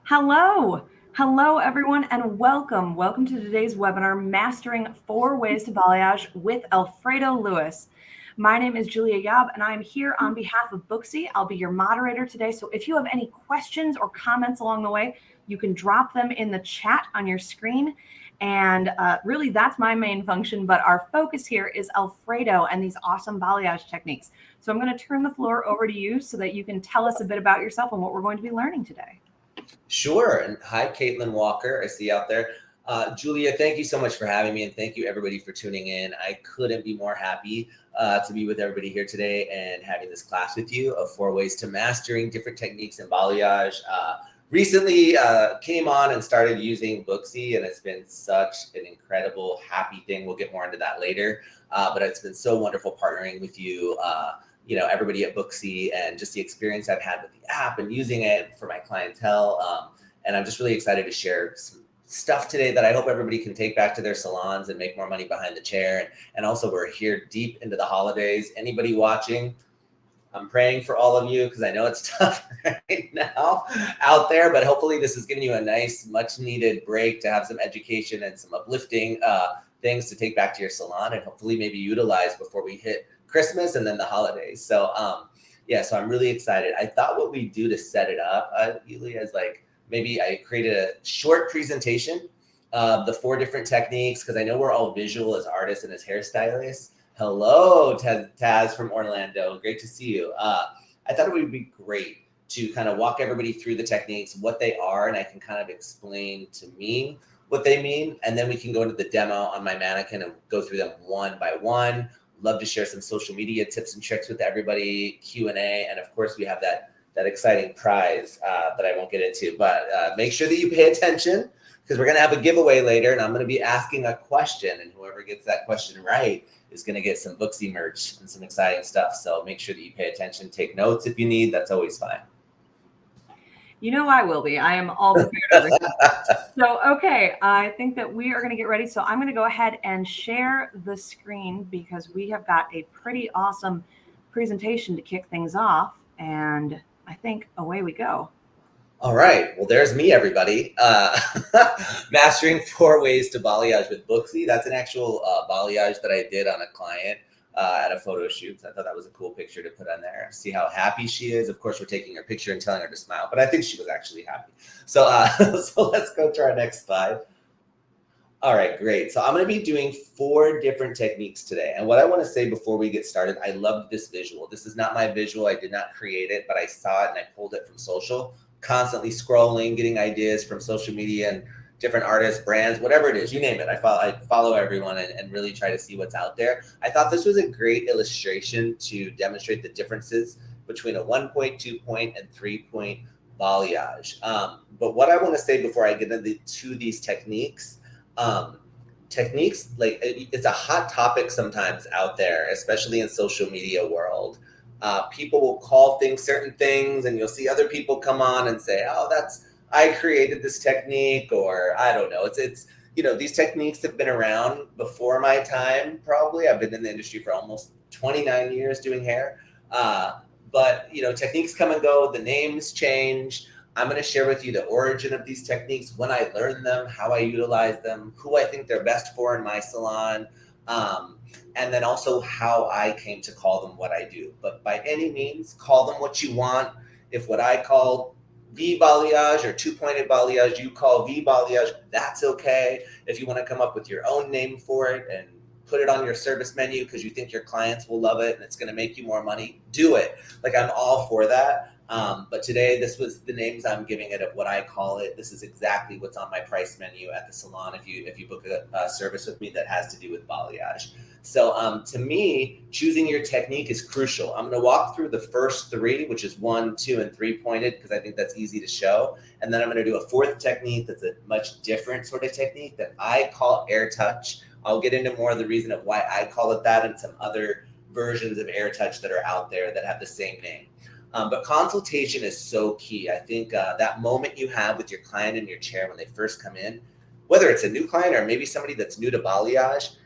Hello. Hello, everyone, and welcome. Welcome to today's webinar, Mastering 4 Ways to Balayage with Alfredo Lewis. My name is Julia Yab, and I'm here on behalf of Booksy. I'll be your moderator today. So if you have any questions or comments along the way, you can drop them in the chat on your screen. And really, that's my main function. But our focus here is Alfredo and these awesome balayage techniques. So I'm going to turn the floor over to you so that you can tell us a bit about yourself and what we're going to be learning today. Sure. And hi, Caitlin Walker. I see you out there. Julia, thank you so much for having me. And thank you, everybody, for tuning in. I couldn't be more happy to be with everybody here today and having this class with you of 4 ways to mastering different techniques in balayage. Recently came on and started using Booksy, and it's been such an incredible, happy thing. We'll get more into that later. But it's been so wonderful partnering with you. Everybody at Booksy, and just the experience I've had with the app and using it for my clientele. And I'm just really excited to share some stuff today that I hope everybody can take back to their salons and make more money behind the chair. And also, we're here deep into the holidays. Anybody watching, I'm praying for all of you because I know it's tough right now out there, but hopefully this is giving you a nice, much needed break to have some education and some uplifting things to take back to your salon and hopefully maybe utilize before we hit Christmas and then the holidays. So so I'm really excited. I thought what we do to set it up, Yulia, is maybe I created a short presentation of the 4 different techniques because I know we're all visual as artists and as hairstylists. Hello, Taz from Orlando. Great to see you. I thought it would be great to kind of walk everybody through the techniques, what they are, and I can kind of explain to me what they mean. And then we can go into the demo on my mannequin and go through them one by one. Love to share some social media tips and tricks with everybody, Q&A, and of course we have that exciting prize that I won't get into, but make sure that you pay attention because we're going to have a giveaway later and I'm going to be asking a question, and whoever gets that question right is going to get some Booksy merch and some exciting stuff. So make sure that you pay attention, take notes if you need, that's always fine. You know I will be. I am all prepared over here. So, okay, I think that we are going to get ready. So I'm going to go ahead and share the screen because we have got a pretty awesome presentation to kick things off. And I think away we go. All right. Well, there's me, everybody. Mastering 4 ways to balayage with Booksy. That's an actual balayage that I did on a client at a photo shoot. So I thought that was a cool picture to put on there. See how happy she is. Of course, we're taking her picture and telling her to smile, but I think she was actually happy. So, so let's go to our next slide. All right, great. So I'm going to be doing 4 different techniques today. And what I want to say before we get started, I loved this visual. This is not my visual. I did not create it, but I saw it and I pulled it from social. Constantly scrolling, getting ideas from social media and different artists, brands, whatever it is, you name it. I follow everyone and really try to see what's out there. I thought this was a great illustration to demonstrate the differences between a 1-point, 2-point, and 3-point balayage. But what I want to say before I get into these techniques, it's a hot topic sometimes out there, especially in social media world. People will call things certain things, and you'll see other people come on and say, "Oh, I created this technique," or I don't know. It's these techniques have been around before my time. Probably I've been in the industry for almost 29 years doing hair, but techniques come and go. The names change. I'm going to share with you the origin of these techniques, when I learned them, how I utilize them, who I think they're best for in my salon. And then also how I came to call them what I do. But by any means, call them what you want. If what I call V balayage or 2-pointed balayage, you call V balayage, that's okay. If you want to come up with your own name for it and put it on your service menu because you think your clients will love it and it's going to make you more money, do it. I'm all for that. But today, this was the names I'm giving it of what I call it. This is exactly what's on my price menu at the salon if you book a service with me that has to do with balayage. So to me, choosing your technique is crucial. I'm going to walk through the first 3, which is 1, 2, and 3-pointed, because I think that's easy to show. And then I'm going to do a 4th technique that's a much different sort of technique that I call air touch. I'll get into more of the reason of why I call it that and some other versions of air touch that are out there that have the same name. But consultation is so key. I think that moment you have with your client in your chair when they first come in, whether it's a new client or maybe somebody that's new to balayage,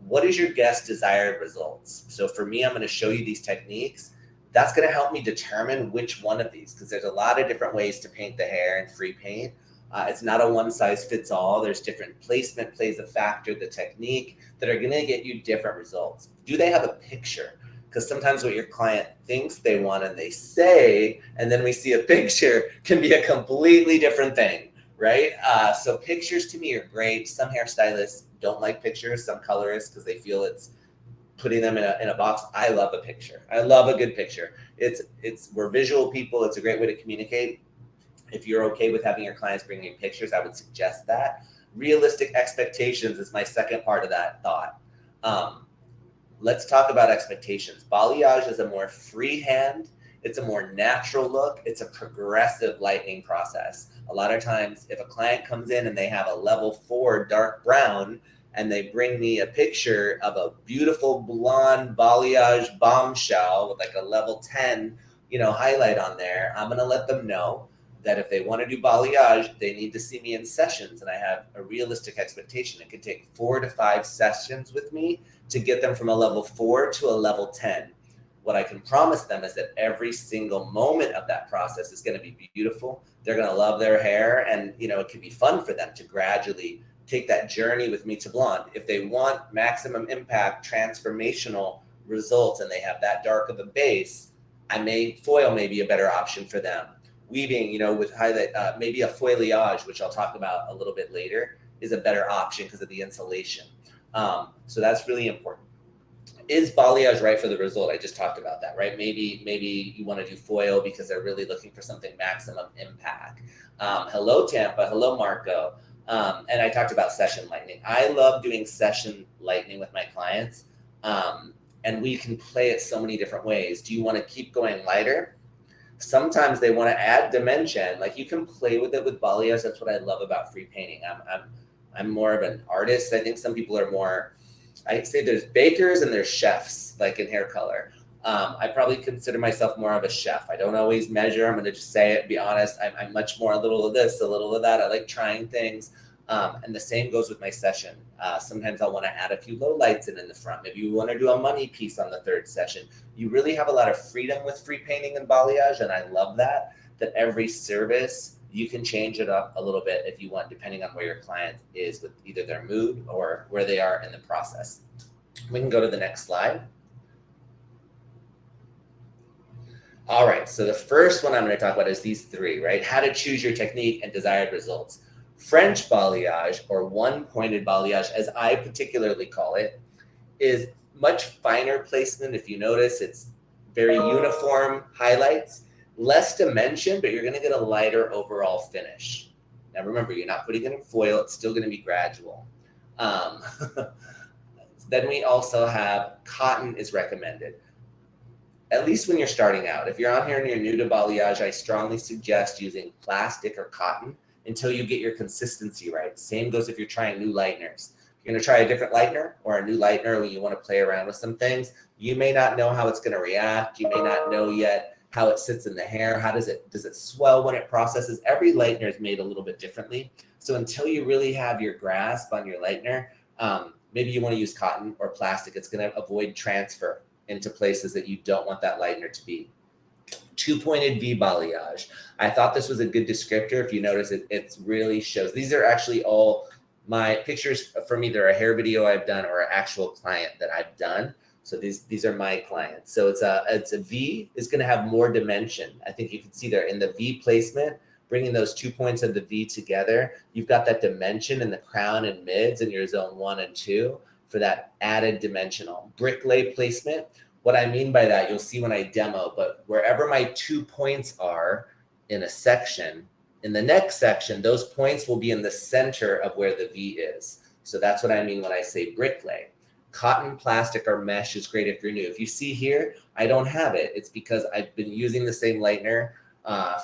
what is your guest's desired results? So for me, I'm going to show you these techniques that's going to help me determine which one of these, because there's a lot of different ways to paint the hair in free paint. It's not a one size fits all. There's different placement plays a factor, the technique that are going to get you different results. Do they have a picture? Because sometimes what your client thinks they want and they say, and then we see a picture, can be a completely different thing, right? So pictures to me are great. Some hairstylists don't like pictures, some colorists, because they feel it's putting them in a box. I love a picture. I love a good picture. We're visual people. It's a great way to communicate. If you're okay with having your clients bring you pictures, I would suggest that. Realistic expectations is my second part of that thought. Let's talk about expectations. Balayage is a more freehand. It's a more natural look. It's a progressive lightening process. A lot of times, if a client comes in and they have a level 4 dark brown, and they bring me a picture of a beautiful blonde balayage bombshell with like a level 10, highlight on there, I'm gonna let them know that if they want to do balayage, they need to see me in sessions. And I have a realistic expectation. It could take 4 to 5 sessions with me to get them from a level 4 to a level 10. What I can promise them is that every single moment of that process is going to be beautiful. They're going to love their hair, and it can be fun for them to gradually take that journey with me to blonde. If they want maximum impact, transformational results, and they have that dark of a base, foil may be a better option for them. Weaving, with highlight, maybe a foliage, which I'll talk about a little bit later, is a better option because of the insulation. So that's really important. Is balayage right for the result? I just talked about that, right? Maybe you want to do foil because they're really looking for something maximum impact. Hello, Tampa. Hello, Marco. And I talked about session lightening. I love doing session lightening with my clients. And we can play it so many different ways. Do you want to keep going lighter? Sometimes they want to add dimension. Like, you can play with it with balayage. That's what I love about free painting. I'm more of an artist. I think some people are more, I say there's bakers and there's chefs, like in hair color. I probably consider myself more of a chef. I don't always measure. I'm going to just say it, be honest. I'm much more a little of this, a little of that. I like trying things. And the same goes with my session. Sometimes I'll want to add a few low lights in the front. Maybe you want to do a money piece on the third session. You really have a lot of freedom with free painting and balayage, and I love that every service, you can change it up a little bit if you want, depending on where your client is with either their mood or where they are in the process. We can go to the next slide. All right, so the first one I'm going to talk about is these 3, right? How to choose your technique and desired results. French balayage, or one-pointed balayage, as I particularly call it, is much finer placement. If you notice, it's very uniform highlights, less dimension, but you're going to get a lighter overall finish. Now, remember, you're not putting it in foil. It's still going to be gradual. Then we also have cotton is recommended, at least when you're starting out. If you're on here and you're new to balayage, I strongly suggest using plastic or cotton until you get your consistency right. Same goes if you're trying new lighteners. If you're going to try a different lightener or a new lightener when you want to play around with some things, you may not know how it's going to react. You may not know yet how it sits in the hair. Does it swell when it processes? Every lightener is made a little bit differently. So until you really have your grasp on your lightener, maybe you want to use cotton or plastic. It's going to avoid transfer into places that you don't want that lightener to be. 2-pointed V balayage. I thought this was a good descriptor. If you notice, it really shows. These are actually all my pictures from either a hair video I've done or an actual client that I've done. So these are my clients. So it's a V is going to have more dimension. I think you can see there in the V placement, bringing those 2 points of the V together, you've got that dimension in the crown and mids in your zone 1 and 2 for that added dimensional. Brick lay placement. What I mean by that, you'll see when I demo, but wherever my 2 points are in a section, in the next section, those points will be in the center of where the V is. So that's what I mean when I say brick lay. Cotton, plastic, or mesh is great if you're new. If you see here, I don't have it. It's because I've been using the same lightener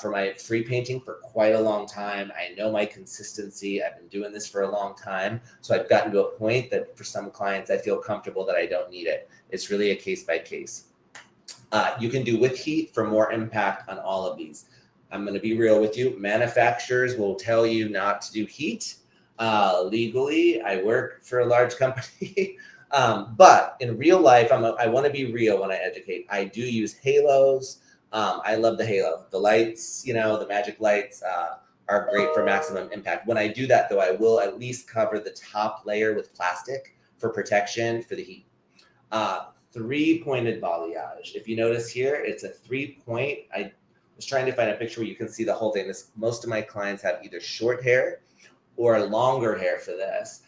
for my free painting for quite a long time. I know my consistency. I've been doing this for a long time. So I've gotten to a point that for some clients, I feel comfortable that I don't need it. It's really a case by case. You can do with heat for more impact on all of these. I'm going to be real with you. Manufacturers will tell you not to do heat legally. I work for a large company. But in real life, I want to be real when I educate. I do use halos. I love the halo. The lights, the magic lights are great for maximum impact. When I do that, though, I will at least cover the top layer with plastic for protection for the heat. Three-pointed balayage. If you notice here, it's a 3-point. I was trying to find a picture where you can see the whole thing. Most of my clients have either short hair or longer hair for this.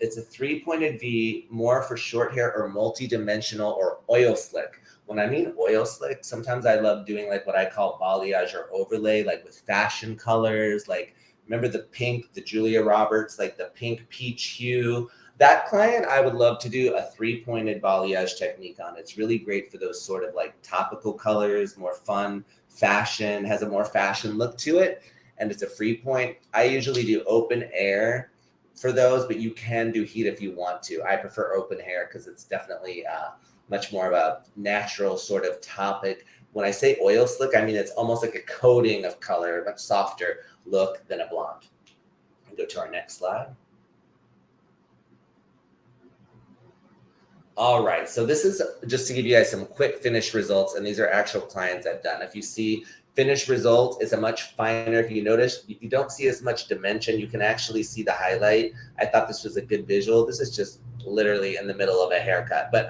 It's a 3-pointed V, more for short hair or multi-dimensional or oil slick. When I mean oil slick, sometimes I love doing like what I call balayage or overlay, like with fashion colors. Like, remember the pink, the Julia Roberts, like the pink peach hue. That client, I would love to do a 3-pointed balayage technique on. It's really great for those sort of like topical colors, more fun, fashion, has a more fashion look to it. And it's a free point. I usually do open air for those, but you can do heat if you want to. I prefer open air because it's definitely much more of a natural sort of topic. When I say oil slick, I mean it's almost like a coating of color, much softer look than a blonde. And go to our next slide. All right, so this is just to give you guys some quick finished results, and these are actual clients I've done. If you see finished results, it's a much finer. If you notice, you don't see as much dimension. You can actually see the highlight. I thought this was a good visual. This is just literally in the middle of a haircut. But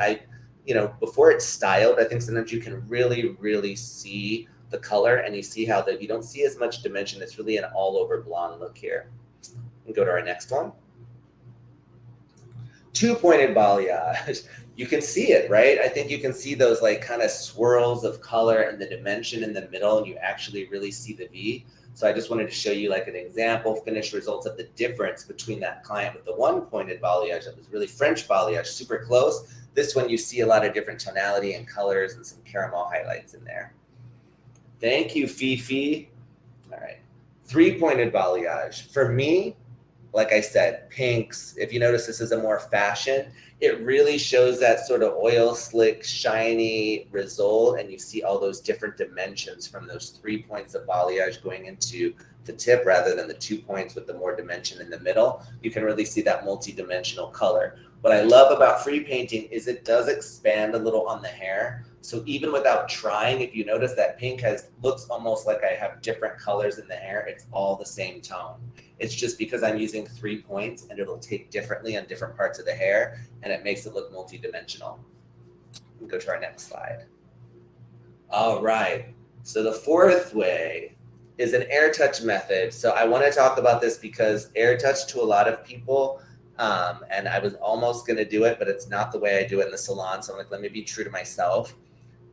before it's styled, I think sometimes you can really, really see the color, and you see how you don't see as much dimension. It's really an all-over blonde look here. And go to our next one. 2-pointed balayage. You can see it, right? I think you can see those like kind of swirls of color and the dimension in the middle, and you actually really see the V. So I just wanted to show you like an example, finished results of the difference between that client with the 1-pointed balayage that was really French balayage, super close. This one, you see a lot of different tonality and colors and some caramel highlights in there. Thank you, Fifi. All right. 3-pointed balayage. For me, like I said, pinks. If you notice, this is a more fashion. It really shows that sort of oil slick, shiny result, and you see all those different dimensions from those 3 points of balayage going into the tip rather than the 2 points with the more dimension in the middle. You can really see that multi-dimensional color. What I love about free painting is it does expand a little on the hair. So even without trying, if you notice that pink looks almost like I have different colors in the hair, it's all the same tone. It's just because I'm using 3 points and it'll take differently on different parts of the hair, and it makes it look multi-dimensional. We'll go to our next slide. All right, so the fourth way is an air touch method. So I want to talk about this because air touch to a lot of people, and I was almost going to do it, but it's not the way I do it in the salon. So I'm like, let me be true to myself.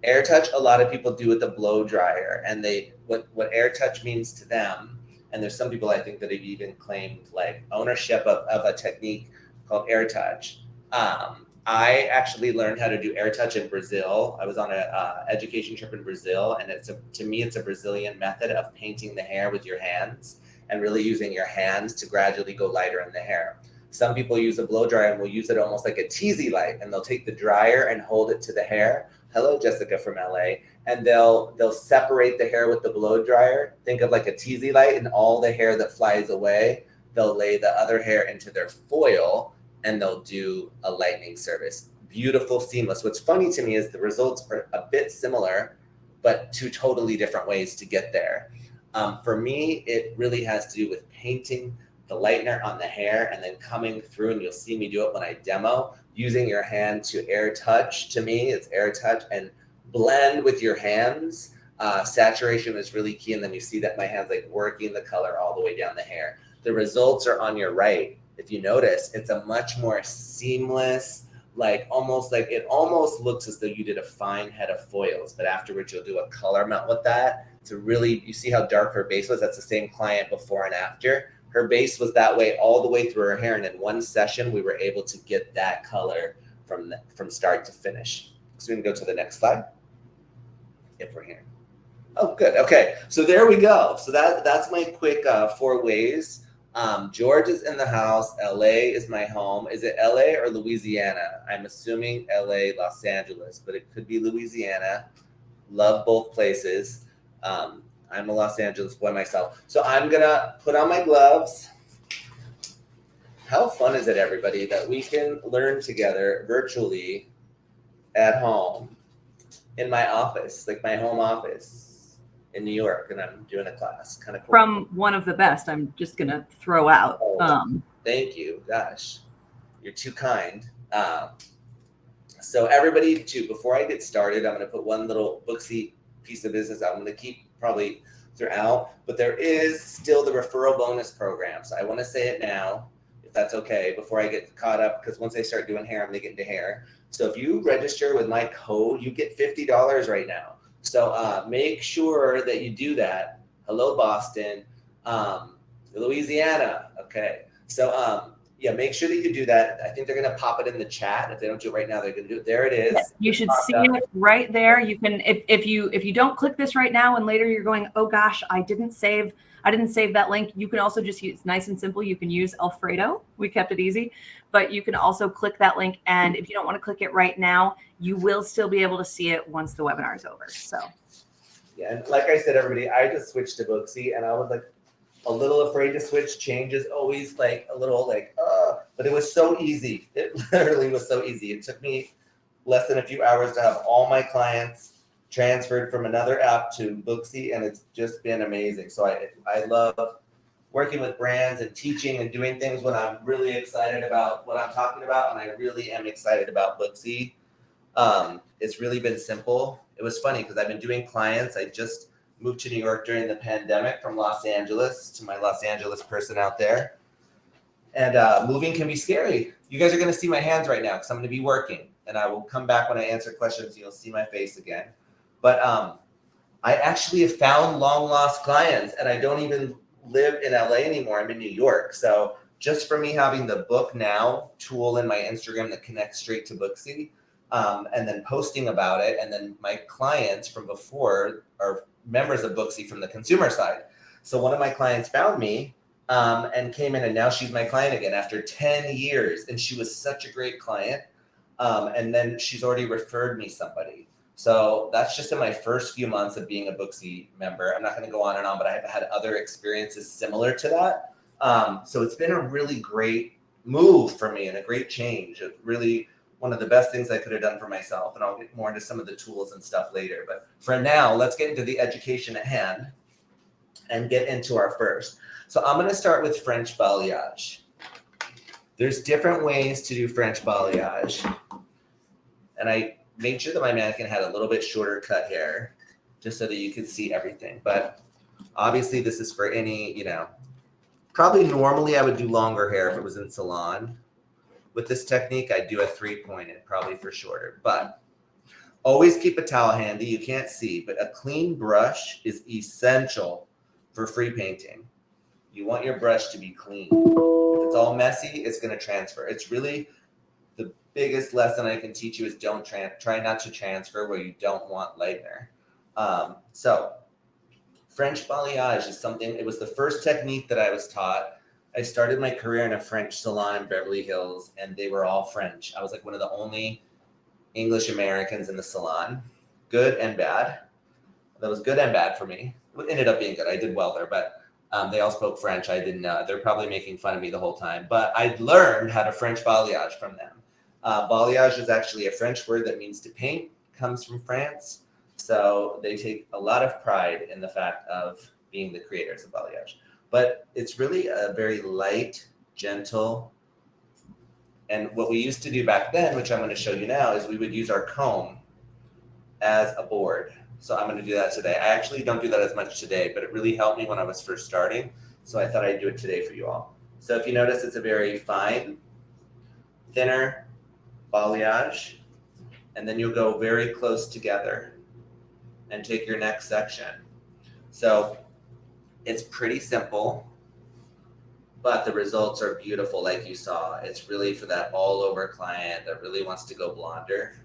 Air touch, a lot of people do with the blow dryer, and what air touch means to them. And there's some people I think that have even claimed like ownership of a technique called air touch. I actually learned how to do air touch in Brazil. I was on an education trip in Brazil, and to me, it's a Brazilian method of painting the hair with your hands and really using your hands to gradually go lighter in the hair. Some people use a blow dryer and will use it almost like a teasy light, and they'll take the dryer and hold it to the hair. Hello, Jessica from LA. And they'll separate the hair with the blow dryer. Think of like a teasy light, and all the hair that flies away, they'll lay the other hair into their foil, and they'll do a lightning service. Beautiful, seamless. What's funny to me is the results are a bit similar, but two totally different ways to get there. For me, it really has to do with painting the lightener on the hair and then coming through, and you'll see me do it when I demo, using your hand to air touch. To me, it's air touch and blend with your hands. Saturation is really key, and then you see that my hand's like working the color all the way down the hair. The results are on your right. If you notice, it's a much more seamless, it almost looks as though you did a fine head of foils, but afterwards you'll do a color melt with that to really, you see how dark her base was? That's the same client before and after. Her base was that way all the way through her hair, and in one session we were able to get that color from start to finish. So we can go to the next slide if we're here. Oh, good. Okay, so there we go. So that's my quick 4 ways. George is in the house. LA is my home. Is it LA or Louisiana? I'm assuming LA, Los Angeles, but it could be Louisiana. Love both places. I'm a Los Angeles boy myself. So I'm gonna put on my gloves How fun is it, everybody, that we can learn together virtually at home in my office, like my home office in New York, and I'm doing a class. Kind of cool. From one of the best, I'm just going to throw out. Thank you. Gosh, you're too kind. So everybody, too, before I get started, I'm going to put one little Booksy piece of business I'm going to keep probably throughout, but there is still the referral bonus program. So I want to say it now, if that's okay, before I get caught up, because once I start doing hair, I'm going to get into hair. So if you register with my code, you get $50 right now. So make sure that you do that. Hello, Boston, Louisiana. Okay. So yeah, make sure that you do that. I think they're going to pop it in the chat. If they don't do it right now, they're going to do it. There it is. Yes, you should see it right there. You can, if you don't click this right now and later you're going, oh gosh, I didn't save that link. You can also just use, it's nice and simple. You can use Alfredo. We kept it easy, but you can also click that link. And if you don't want to click it right now, you will still be able to see it once the webinar is over. So. Yeah, and like I said, everybody, I just switched to Booksy, and I was like a little afraid to switch. Change is always like a little like, but it was so easy. It literally was so easy. It took me less than a few hours to have all my clients transferred from another app to Booksy, and it's just been amazing. So I love working with brands and teaching and doing things when I'm really excited about what I'm talking about, and I really am excited about Booksy. It's really been simple. It was funny because I've been doing clients. I just moved to New York during the pandemic from Los Angeles, to my Los Angeles person out there. And moving can be scary. You guys are going to see my hands right now because I'm going to be working, and I will come back when I answer questions. You'll see my face again. But I actually have found long lost clients, and I don't even live in LA anymore. I'm in New York. So just for me having the Book Now tool in my Instagram that connects straight to Booksy, and then posting about it, and then my clients from before are members of Booksy from the consumer side. So one of my clients found me and came in, and now she's my client again after 10 years. And she was such a great client. And then she's already referred me somebody. So that's just in my first few months of being a Booksy member. I'm not going to go on and on, but I've had other experiences similar to that. So it's been a really great move for me and a great change. It really one of the best things I could have done for myself. And I'll get more into some of the tools and stuff later. But for now, let's get into the education at hand and get into our first. So I'm going to start with French balayage. There's different ways to do French balayage. And I made sure that my mannequin had a little bit shorter cut hair just so that you could see everything. But obviously this is for any, probably normally I would do longer hair if it was in salon. With this technique, I do a 3-pointed, probably for shorter. But always keep a towel handy. You can't see, but a clean brush is essential for free painting. You want your brush to be clean. If it's all messy, it's going to transfer. It's really the biggest lesson I can teach you is try not to transfer where you don't want lightener. So French balayage is something, it was the first technique that I was taught. I started my career in a French salon in Beverly Hills, and they were all French. I was like one of the only English Americans in the salon, good and bad. That was good and bad for me. It ended up being good. I did well there, but they all spoke French. I didn't know. They're probably making fun of me the whole time, but I learned how to French balayage from them. Balayage is actually a French word that means to paint, comes from France. So they take a lot of pride in the fact of being the creators of balayage. But it's really a very light, gentle, and what we used to do back then, which I'm going to show you now, is we would use our comb as a board. So I'm going to do that today. I actually don't do that as much today, but it really helped me when I was first starting. So I thought I'd do it today for you all. So if you notice, it's a very fine, thinner balayage, and then you'll go very close together and take your next section. So it's pretty simple, but the results are beautiful like you saw. It's really for that all over client that really wants to go blonder.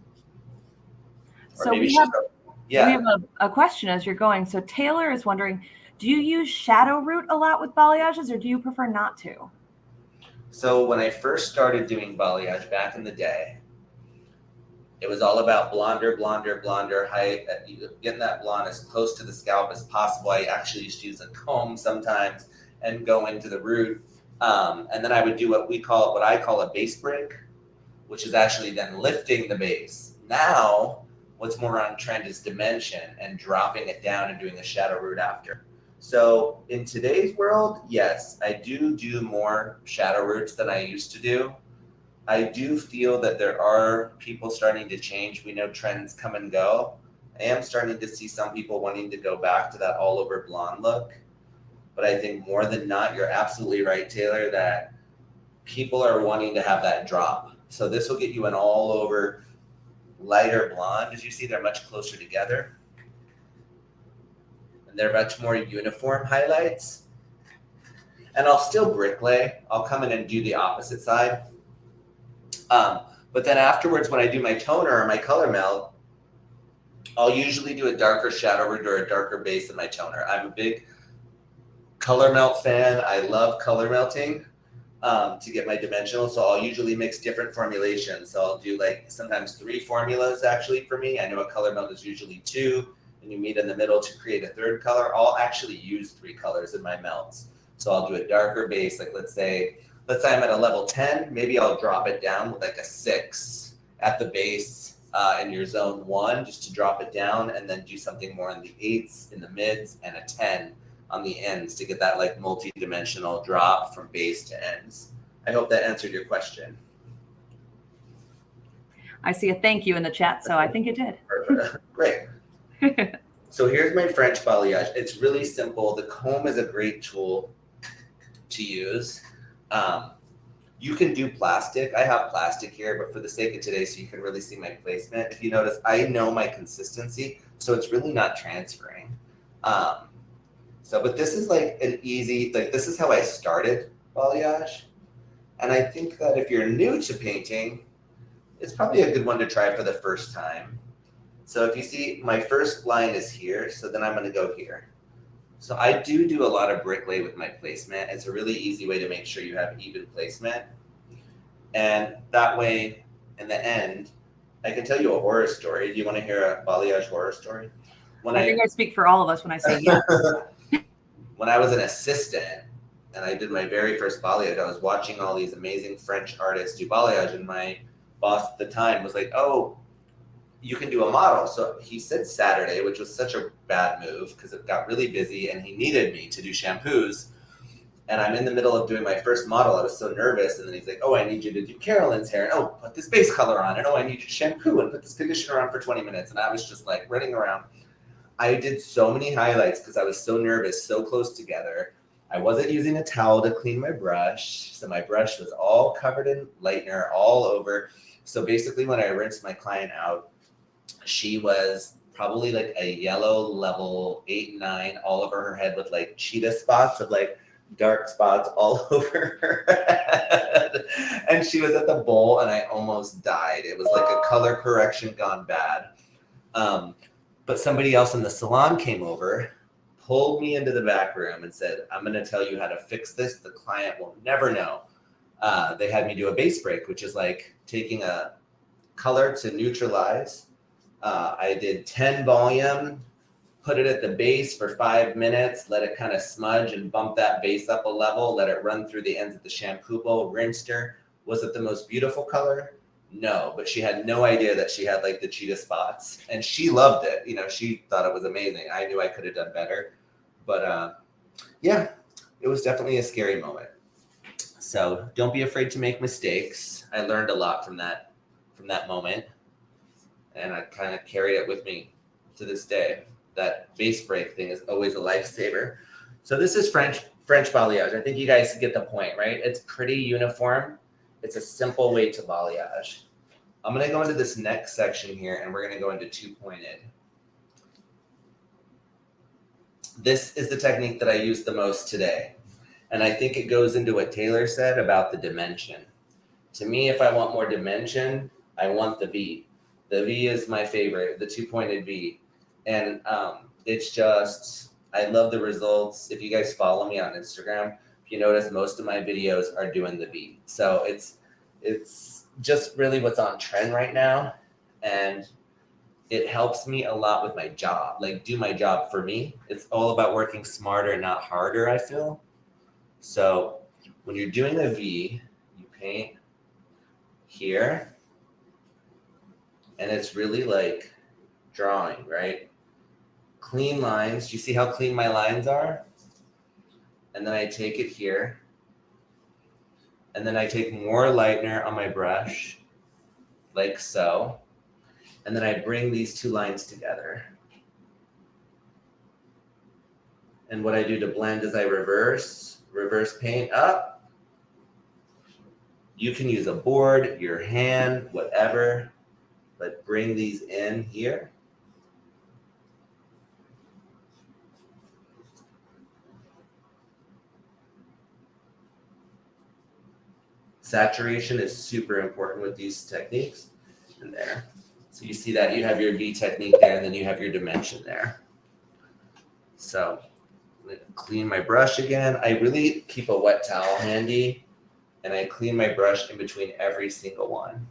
So we have a question as you're going. So Taylor is wondering, do you use shadow root a lot with balayages, or do you prefer not to? So when I first started doing balayage back in the day, it was all about blonder, height, getting that blonde as close to the scalp as possible. I actually used to use a comb sometimes and go into the root. And then I would do what I call a base break, which is actually then lifting the base. Now, what's more on trend is dimension and dropping it down and doing a shadow root after. So in today's world, yes, I do more shadow roots than I used to do. I do feel that there are people starting to change. We know trends come and go. I am starting to see some people wanting to go back to that all over blonde look. But I think more than not, you're absolutely right, Taylor, that people are wanting to have that drop. So this will get you an all over lighter blonde. As you see, they're much closer together. And they're much more uniform highlights. And I'll still bricklay. I'll come in and do the opposite side. But then afterwards, when I do my toner or my color melt, I'll usually do a darker shadow root or a darker base in my toner. I'm a big color melt fan. I love color melting to get my dimensional. So I'll usually mix different formulations. So I'll do like sometimes 3 formulas actually for me. I know a color melt is usually 2, and you meet in the middle to create a 3rd color. I'll actually use 3 colors in my melts. So I'll do a darker base, like let's say I'm at a level 10, maybe I'll drop it down with like a 6 at the base in your zone 1, just to drop it down, and then do something more in the 8s, in the mids, and a 10 on the ends to get that like multi-dimensional drop from base to ends. I hope that answered your question. I see a thank you in the chat, so I think it did. Great. So here's my French balayage. It's really simple. The comb is a great tool to use. You can do plastic. I have plastic here, but for the sake of today, so you can really see my placement. If you notice, I know my consistency, so it's really not transferring. But this is like an easy, like this is how I started balayage. And I think that if you're new to painting, it's probably a good one to try for the first time. So if you see, my first line is here, so then I'm going to go here. So I do a lot of bricklay with my placement. It's a really easy way to make sure you have even placement. And that way, in the end, I can tell you a horror story. Do you want to hear a balayage horror story? I think I speak for all of us when I say yes. When I was an assistant and I did my very first balayage, I was watching all these amazing French artists do balayage, and my boss at the time was like, oh, you can do a model. So he said Saturday, which was such a bad move because it got really busy and he needed me to do shampoos. And I'm in the middle of doing my first model. I was so nervous. And then he's like, oh, I need you to do Carolyn's hair. And oh, put this base color on. And oh, I need you to shampoo and put this conditioner on for 20 minutes. And I was just like running around. I did so many highlights because I was so nervous, so close together. I wasn't using a towel to clean my brush. So my brush was all covered in lightener all over. So basically when I rinsed my client out, she was probably like a yellow level 8, 9 all over her head with like cheetah spots of like dark spots all over her head. And she was at the bowl and I almost died. It was like a color correction gone bad. But somebody else in the salon came over, pulled me into the back room and said, I'm going to tell you how to fix this. The client will never know. They had me do a base break, which is like taking a color to neutralize. I did 10 volume, put it at the base for 5 minutes, let it kind of smudge and bump that base up a level, let it run through the ends of the shampoo bowl, rinsed her. Was it the most beautiful color? No, but she had no idea that she had like the cheetah spots, and she loved it. You know, she thought it was amazing. I knew I could have done better, but yeah, it was definitely a scary moment. So don't be afraid to make mistakes. I learned a lot from that moment, and I kind of carry it with me to this day. That base break thing is always a lifesaver. So this is French balayage. I think you guys get the point, right? It's pretty uniform. It's a simple way to balayage. I'm going to go into this next section here, and we're going to go into two-pointed. This is the technique that I use the most today. And I think it goes into what Taylor said about the dimension. To me, if I want more dimension, I want the V. The V is my favorite, the two-pointed V. And it's just, I love the results. If you guys follow me on Instagram, if you notice, most of my videos are doing the V. So it's just really what's on trend right now. And it helps me a lot with my job, like do my job for me. It's all about working smarter, not harder, I feel. So When you're doing a V, you paint here, and it's really like drawing, right? Clean lines. Do you see how clean my lines are? And then I take it here, and then I take more lightener on my brush, like so, and then I bring these two lines together. And what I do to blend is I reverse paint up. You can use a board, your hand, whatever, but bring these in here. Saturation is super important with these techniques in there. So you see that you have your V technique there, and then you have your dimension there. So I'm gonna clean my brush again. I really keep a wet towel handy, and I clean my brush in between every single one.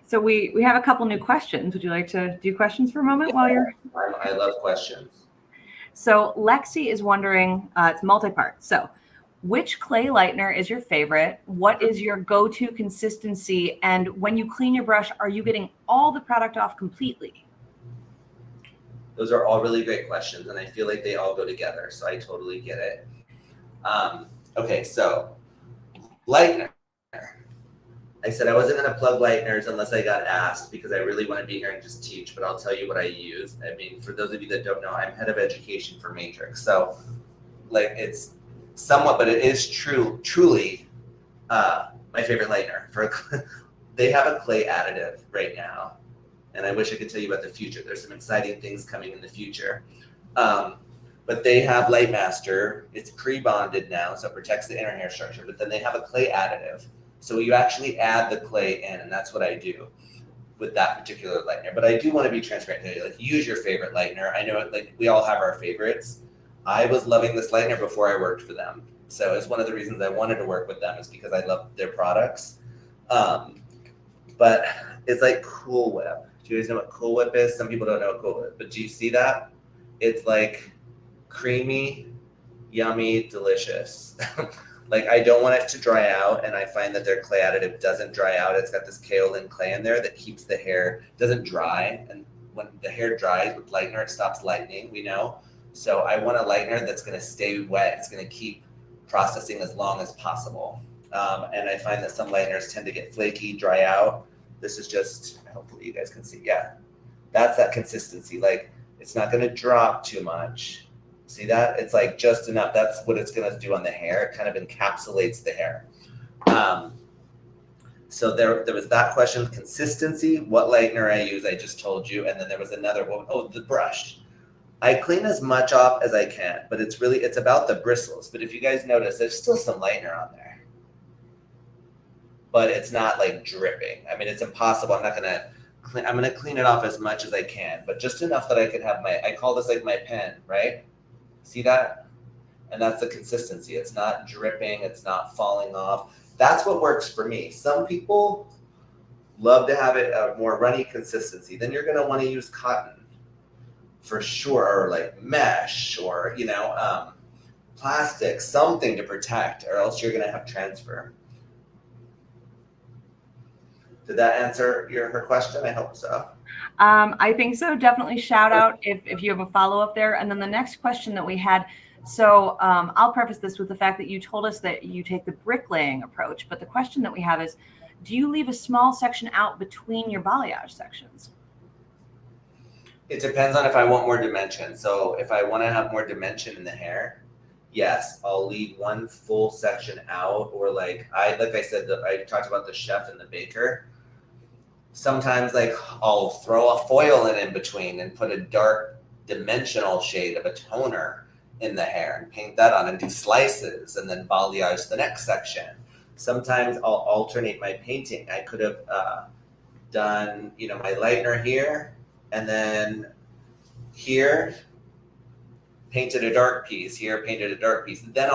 So we have a couple new questions. Would you like to do questions for a moment while you're? I love questions. So Lexi is wondering, it's multi-part. So which clay lightener is your favorite? What is your go-to consistency? And when you clean your brush, are you getting all the product off completely? Those are all really great questions, and I feel like they all go together, so I totally get it. Okay, so lightener. I said I wasn't going to plug lighteners unless I got asked, because I really want to be here and just teach, but I'll tell you what I use. I mean, for those of you that don't know, I'm head of education for Matrix. So like it's somewhat, but it is truly my favorite lightener. They have a clay additive right now, and I wish I could tell you about the future. There's some exciting things coming in the future. But they have Lightmaster. It's pre-bonded now, so it protects the inner hair structure, but then they have a clay additive. So you actually add the clay in, and that's what I do with that particular lightener. But I do want to be transparent today. Like, use your favorite lightener. I know, like, we all have our favorites. I was loving this lightener before I worked for them. So it's one of the reasons I wanted to work with them, is because I love their products. But it's like Cool Whip. Do you guys know what Cool Whip is? Some people don't know what Cool Whip is, but do you see that? It's like creamy, yummy, delicious. Like, I don't want it to dry out, and I find that their clay additive doesn't dry out. It's got this kaolin clay in there that keeps the hair, doesn't dry, and when the hair dries with lightener, it stops lightening, we know. So I want a lightener that's going to stay wet. It's going to keep processing as long as possible. And I find that some lighteners tend to get flaky, dry out. This is just, hopefully you guys can see, yeah. That's that consistency. Like, it's not going to drop too much. See that? It's like just enough. That's what it's going to do on the hair. It kind of encapsulates the hair. So there was that question, consistency. What lightener I use, I just told you. And then there was another one. Oh, the brush. I clean as much off as I can, but it's about the bristles. But if you guys notice, there's still some lightener on there. But it's not like dripping. I mean, it's impossible. I'm going to clean it off as much as I can, but just enough that I could have I call this like my pen, right? See that? And that's the consistency. It's not dripping. It's not falling off. That's what works for me. Some people love to have it a more runny consistency. Then you're going to want to use cotton for sure, or like mesh, or, plastic, something to protect, or else you're going to have transfer. Did that answer her question? I hope so. I think so. Definitely shout out if you have a follow-up there. And then the next question that we had, so I'll preface this with the fact that you told us that you take the bricklaying approach, but the question that we have is, do you leave a small section out between your balayage sections? It depends on if I want more dimension. So if I want to have more dimension in the hair, yes, I'll leave one full section out. Or like I said, I talked about the chef and the baker. Sometimes like I'll throw a foil in between and put a dark dimensional shade of a toner in the hair and paint that on and do slices and then balayage the next section. Sometimes I'll alternate my painting. I could have done, my lightener here, and then here painted a dark piece, here painted a dark piece. Then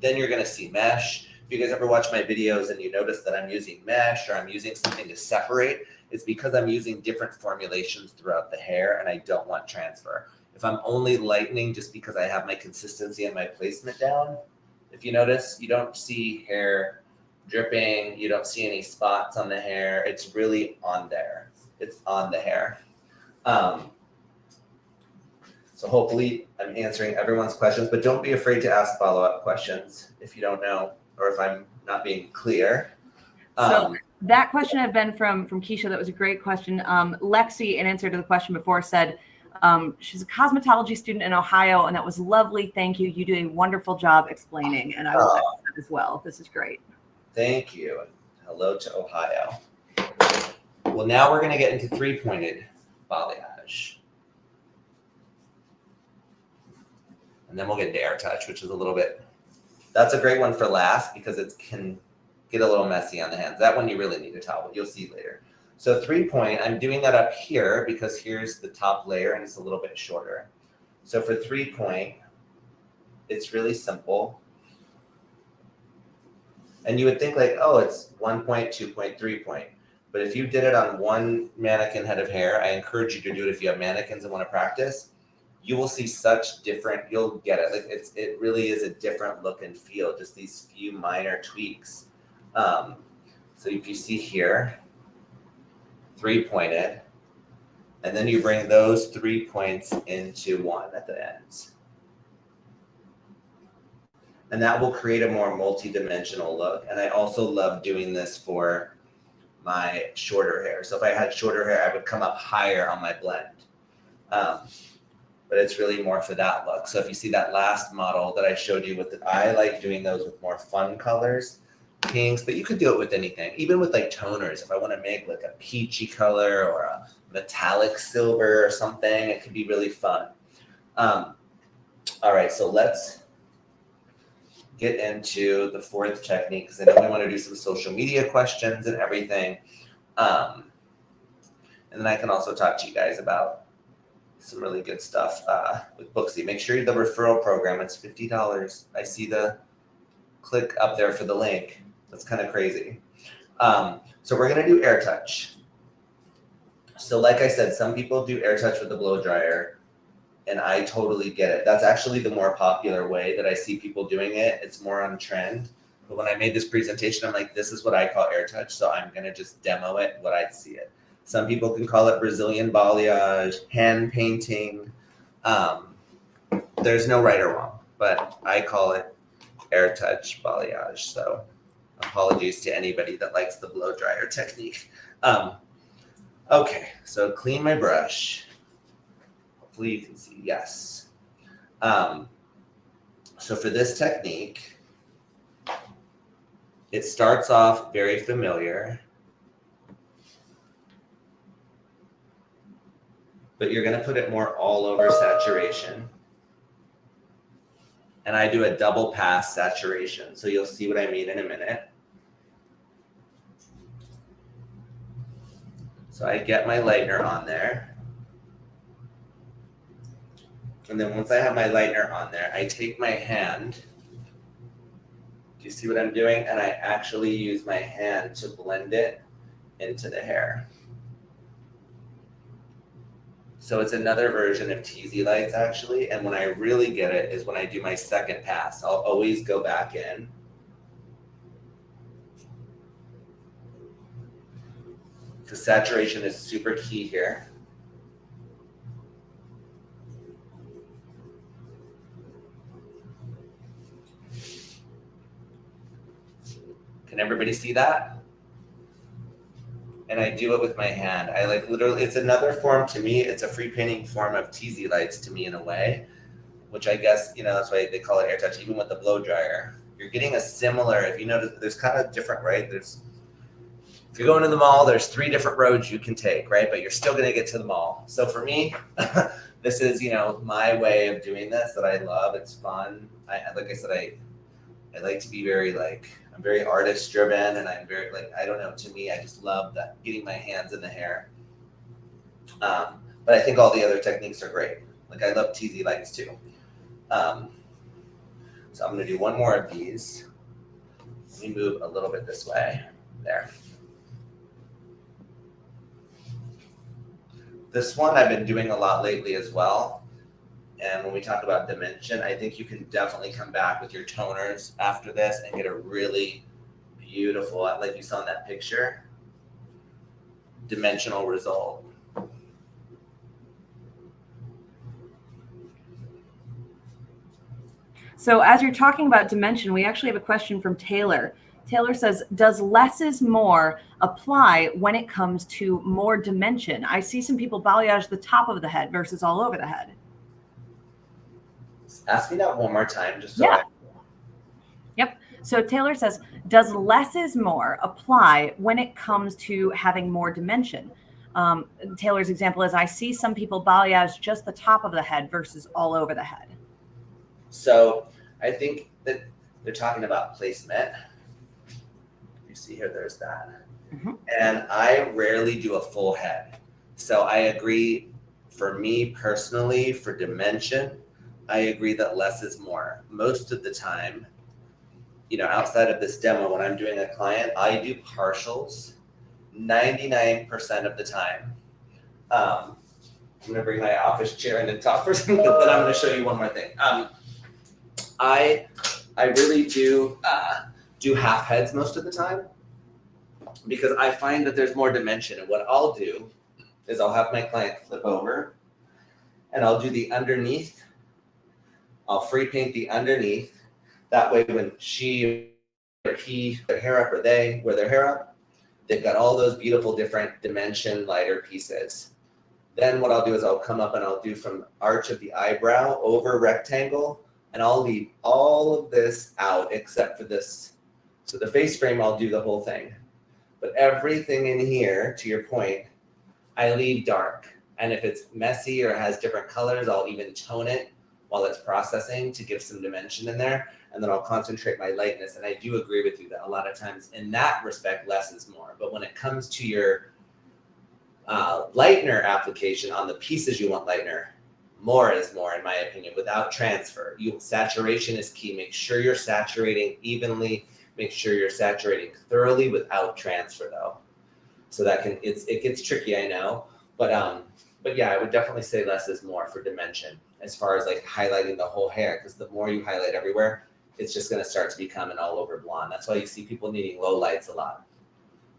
then you're going to see mesh. If you guys ever watch my videos and you notice that I'm using mesh or I'm using something to separate, it's because I'm using different formulations throughout the hair and I don't want transfer. If I'm only lightening just because I have my consistency and my placement down, If you notice, you don't see hair dripping. You don't see any spots on the hair. It's really on there. It's on the hair. So hopefully I'm answering everyone's questions, but don't be afraid to ask follow-up questions if you don't know or if I'm not being clear. So that question had been from Keisha. That was a great question. Lexi, in answer to the question before, said she's a cosmetology student in Ohio, and that was lovely. Thank you. You do a wonderful job explaining, and I will echo that as well. This is great. Thank you. Hello to Ohio. Well, now we're going to get into three-pointed balayage. And then we'll get into air touch, which is a little bit, that's a great one for last because it can get a little messy on the hands. That one you really need a towel, but you'll see later. So 3-point, I'm doing that up here because here's the top layer and it's a little bit shorter. So for 3-point, it's really simple. And you would think like, oh, it's 1 point, 2 point, 3 point. But if you did it on one mannequin head of hair, I encourage you to do it if you have mannequins and want to practice. You will see such different, you'll get it. Like it really is a different look and feel, just these few minor tweaks. So if you see here, 3-pointed, and then you bring those 3 points into one at the ends. And that will create a more multi-dimensional look. And I also love doing this for my shorter hair. So if I had shorter hair, I would come up higher on my blend. But it's really more for that look. So if you see that last model that I showed you with I like doing those with more fun colors, pinks, but you could do it with anything, even with like toners. If I want to make like a peachy color or a metallic silver or something, it could be really fun. All right, so let's get into the fourth technique because I know we want to do some social media questions and everything. And then I can also talk to you guys about some really good stuff with Booksy. Make sure the referral program, it's $50. I see the click up there for the link. That's kind of crazy. So we're going to do air touch. So like I said, some people do air touch with the blow dryer, and I totally get it. That's actually the more popular way that I see people doing it. It's more on trend. But when I made this presentation, I'm like, this is what I call air touch. So I'm going to just demo it, what I see it. Some people can call it Brazilian balayage, hand painting. There's no right or wrong, but I call it air touch balayage. So apologies to anybody that likes the blow dryer technique. Okay, so clean my brush. Hopefully you can see, yes. So for this technique, it starts off very familiar. But you're going to put it more all over saturation. And I do a double pass saturation. So you'll see what I mean in a minute. So I get my lightener on there. And then once I have my lightener on there, I take my hand. Do you see what I'm doing? And I actually use my hand to blend it into the hair. So it's another version of teasy lights actually. And when I really get it is when I do my second pass. I'll always go back in. Because saturation is super key here. Can everybody see that? And I do it with my hand. I like literally, it's another form to me. It's a free painting form of teasy lights to me in a way, which I guess, you know, that's why they call it air touch, even with the blow dryer. You're getting a similar, if you notice, there's kind of different, right? If you're going to the mall, there's 3 different roads you can take, right? But you're still going to get to the mall. So for me, this is, you know, my way of doing this that I love. It's fun. Like I said, I like to be very I'm very artist driven, and I'm very I don't know, to me, I just love that, getting my hands in the hair. But I think all the other techniques are great. Like I love teasy lights too. So I'm gonna do one more of these. Let me move a little bit this way. There. This one I've been doing a lot lately as well. And when we talk about dimension, I think you can definitely come back with your toners after this and get a really beautiful, like you saw in that picture, dimensional result. So as you're talking about dimension, we actually have a question from Taylor. Taylor says, does less is more apply when it comes to more dimension? I see some people balayage the top of the head versus all over the head. Ask me that one more time, just so Yeah. Yep. So Taylor says, does less is more apply when it comes to having more dimension? Taylor's example is, I see some people balayage just the top of the head versus all over the head. So I think that they're talking about placement. You see here, there's that. Mm-hmm. And I rarely do a full head. So I agree, for me personally, for dimension, I agree that less is more. Most of the time, outside of this demo, when I'm doing a client, I do partials 99% of the time. I'm going to bring my office chair in and talk for a second, but then I'm going to show you one more thing. I really do half heads most of the time, because I find that there's more dimension. And what I'll do is I'll have my client flip over and I'll do the underneath. I'll free paint the underneath. That way when she or he, their hair up, or they wear their hair up, they've got all those beautiful different dimension lighter pieces. Then what I'll do is I'll come up and I'll do from arch of the eyebrow over rectangle, and I'll leave all of this out except for this. So the face frame, I'll do the whole thing. But everything in here, to your point, I leave dark. And if it's messy or has different colors, I'll even tone it while it's processing to give some dimension in there. And then I'll concentrate my lightness. And I do agree with you that a lot of times in that respect, less is more. But when it comes to your lightener application on the pieces you want lightener, more is more, in my opinion, without transfer. Saturation is key. Make sure you're saturating evenly. Make sure you're saturating thoroughly without transfer, though. So that it gets tricky, I know. But yeah, I would definitely say less is more for dimension as far as like highlighting the whole hair, because the more you highlight everywhere, it's just going to start to become an all over blonde. That's why you see people needing low lights a lot.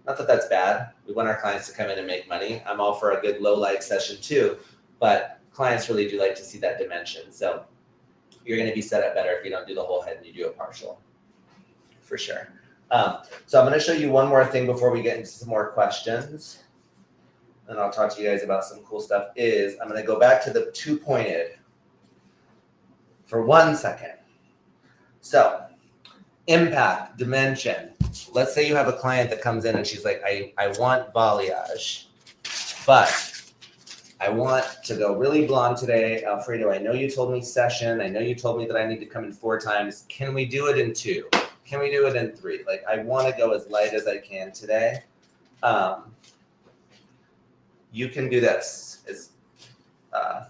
Not that that's bad. We want our clients to come in and make money. I'm all for a good low light session too, but clients really do like to see that dimension. So you're going to be set up better if you don't do the whole head and you do a partial, for sure. So I'm going to show you one more thing before we get into some more questions. And I'll talk to you guys about some cool stuff. I'm going to go back to the two-pointed for 1 second. So impact, dimension. Let's say you have a client that comes in and she's like, I want balayage, but I want to go really blonde today. Alfredo, I know you told me session. I know you told me that I need to come in 4 times. Can we do it in 2? Can we do it in 3? Like, I want to go as light as I can today. You can do this. It's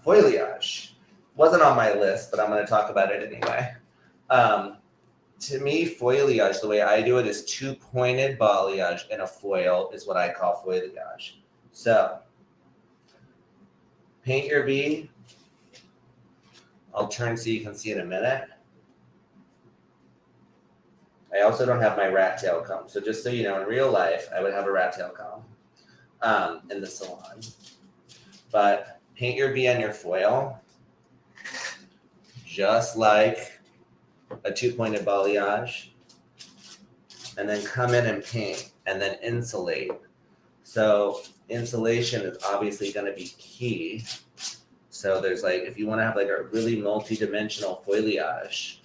foliage. Wasn't on my list, but I'm going to talk about it anyway. To me, foliage, the way I do it, is 2-pointed balayage in a foil is what I call foliage. So paint your V. I'll turn so you can see in a minute. I also don't have my rat tail comb. So just so you know, in real life, I would have a rat tail comb in the salon. But paint your V on your foil, just like a 2-pointed balayage, and then come in and paint, and then insulate. So insulation is obviously going to be key. So there's like, if you want to have like a really multi-dimensional foliage,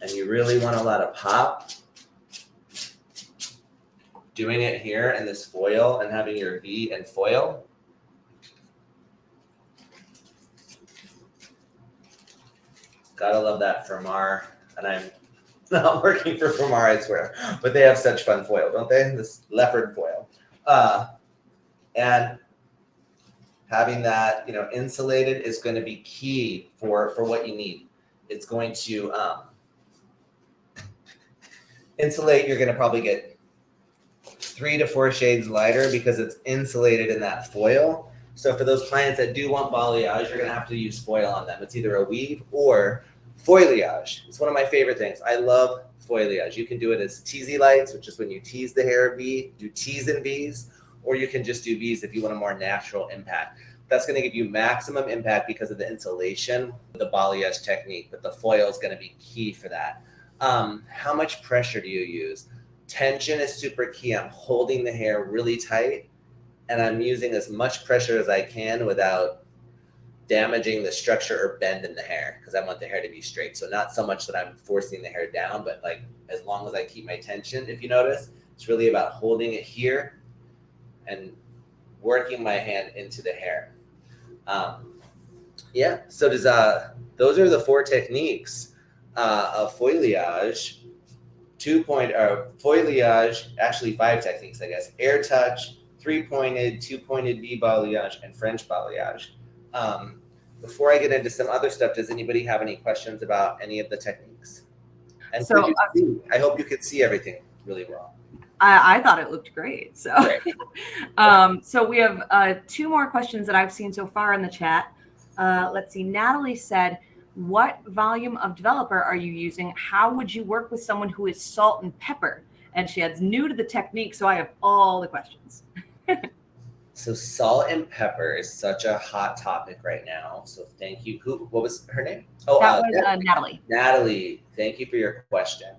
and you really want a lot of pop, doing it here in this foil and having your V and foil, gotta love that Fermar. And I'm not working for Fermar, I swear, but they have such fun foil, don't they? This leopard foil. And having that, insulated is going to be key for what you need. It's going to insulate. You're going to probably get 3 to 4 shades lighter because it's insulated in that foil. So for those clients that do want balayage, you're gonna have to use foil on them. It's either a weave or foliage. It's one of my favorite things. I love foliage. You can do it as teasy lights, which is when you tease the hair V, do T's and V's, or you can just do V's if you want a more natural impact. That's going to give you maximum impact because of the insulation, the balayage technique, but the foil is going to be key for that. How much pressure do you use? Tension is super key. I'm holding the hair really tight and I'm using as much pressure as I can without damaging the structure or bend in the hair, because I want the hair to be straight. So not so much that I'm forcing the hair down, but like as long as I keep my tension, if you notice, it's really about holding it here and working my hand into the hair. Yeah, so does those are the 4 techniques of foliage. Foliage, actually 5 techniques, I guess. Air touch, 3-pointed, 2-pointed V balayage, and French balayage. Before I get into some other stuff, does anybody have any questions about any of the techniques? And So I hope you could see everything really well. I thought it looked great. So, so we have 2 more questions that I've seen so far in the chat. Let's see. Natalie said, what volume of developer are you using? How would you work with someone who is salt and pepper? And she adds, new to the technique, so I have all the questions. So salt and pepper is such a hot topic right now. So thank you. What was her name? Oh, that was Natalie. Natalie, thank you for your question.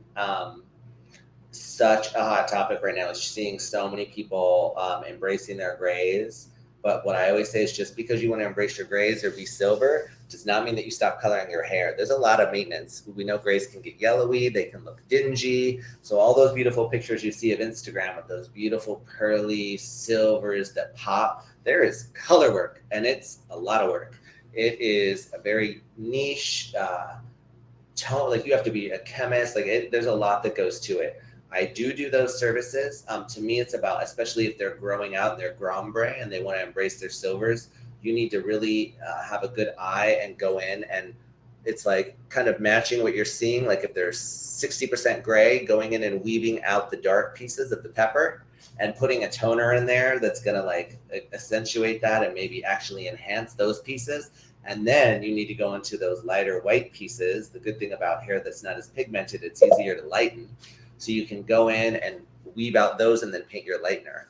Such a hot topic right now. Is seeing so many people embracing their grays. But what I always say is just because you want to embrace your grays or be silver does not mean that you stop coloring your hair. There's a lot of maintenance. We know grays can get yellowy, they can look dingy. So all those beautiful pictures you see of Instagram with those beautiful pearly silvers that pop, there is color work, and it's a lot of work. It is a very niche tone. Like you have to be a chemist. There's a lot that goes to it. I do those services. To me, it's about, especially if they're growing out and they're grombre and they want to embrace their silvers, you need to really have a good eye and go in, and it's like kind of matching what you're seeing. Like if there's 60% gray, going in and weaving out the dark pieces of the pepper and putting a toner in there that's going to like accentuate that and maybe actually enhance those pieces. And then you need to go into those lighter white pieces. The good thing about hair that's not as pigmented, it's easier to lighten. So you can go in and weave out those and then paint your lightener.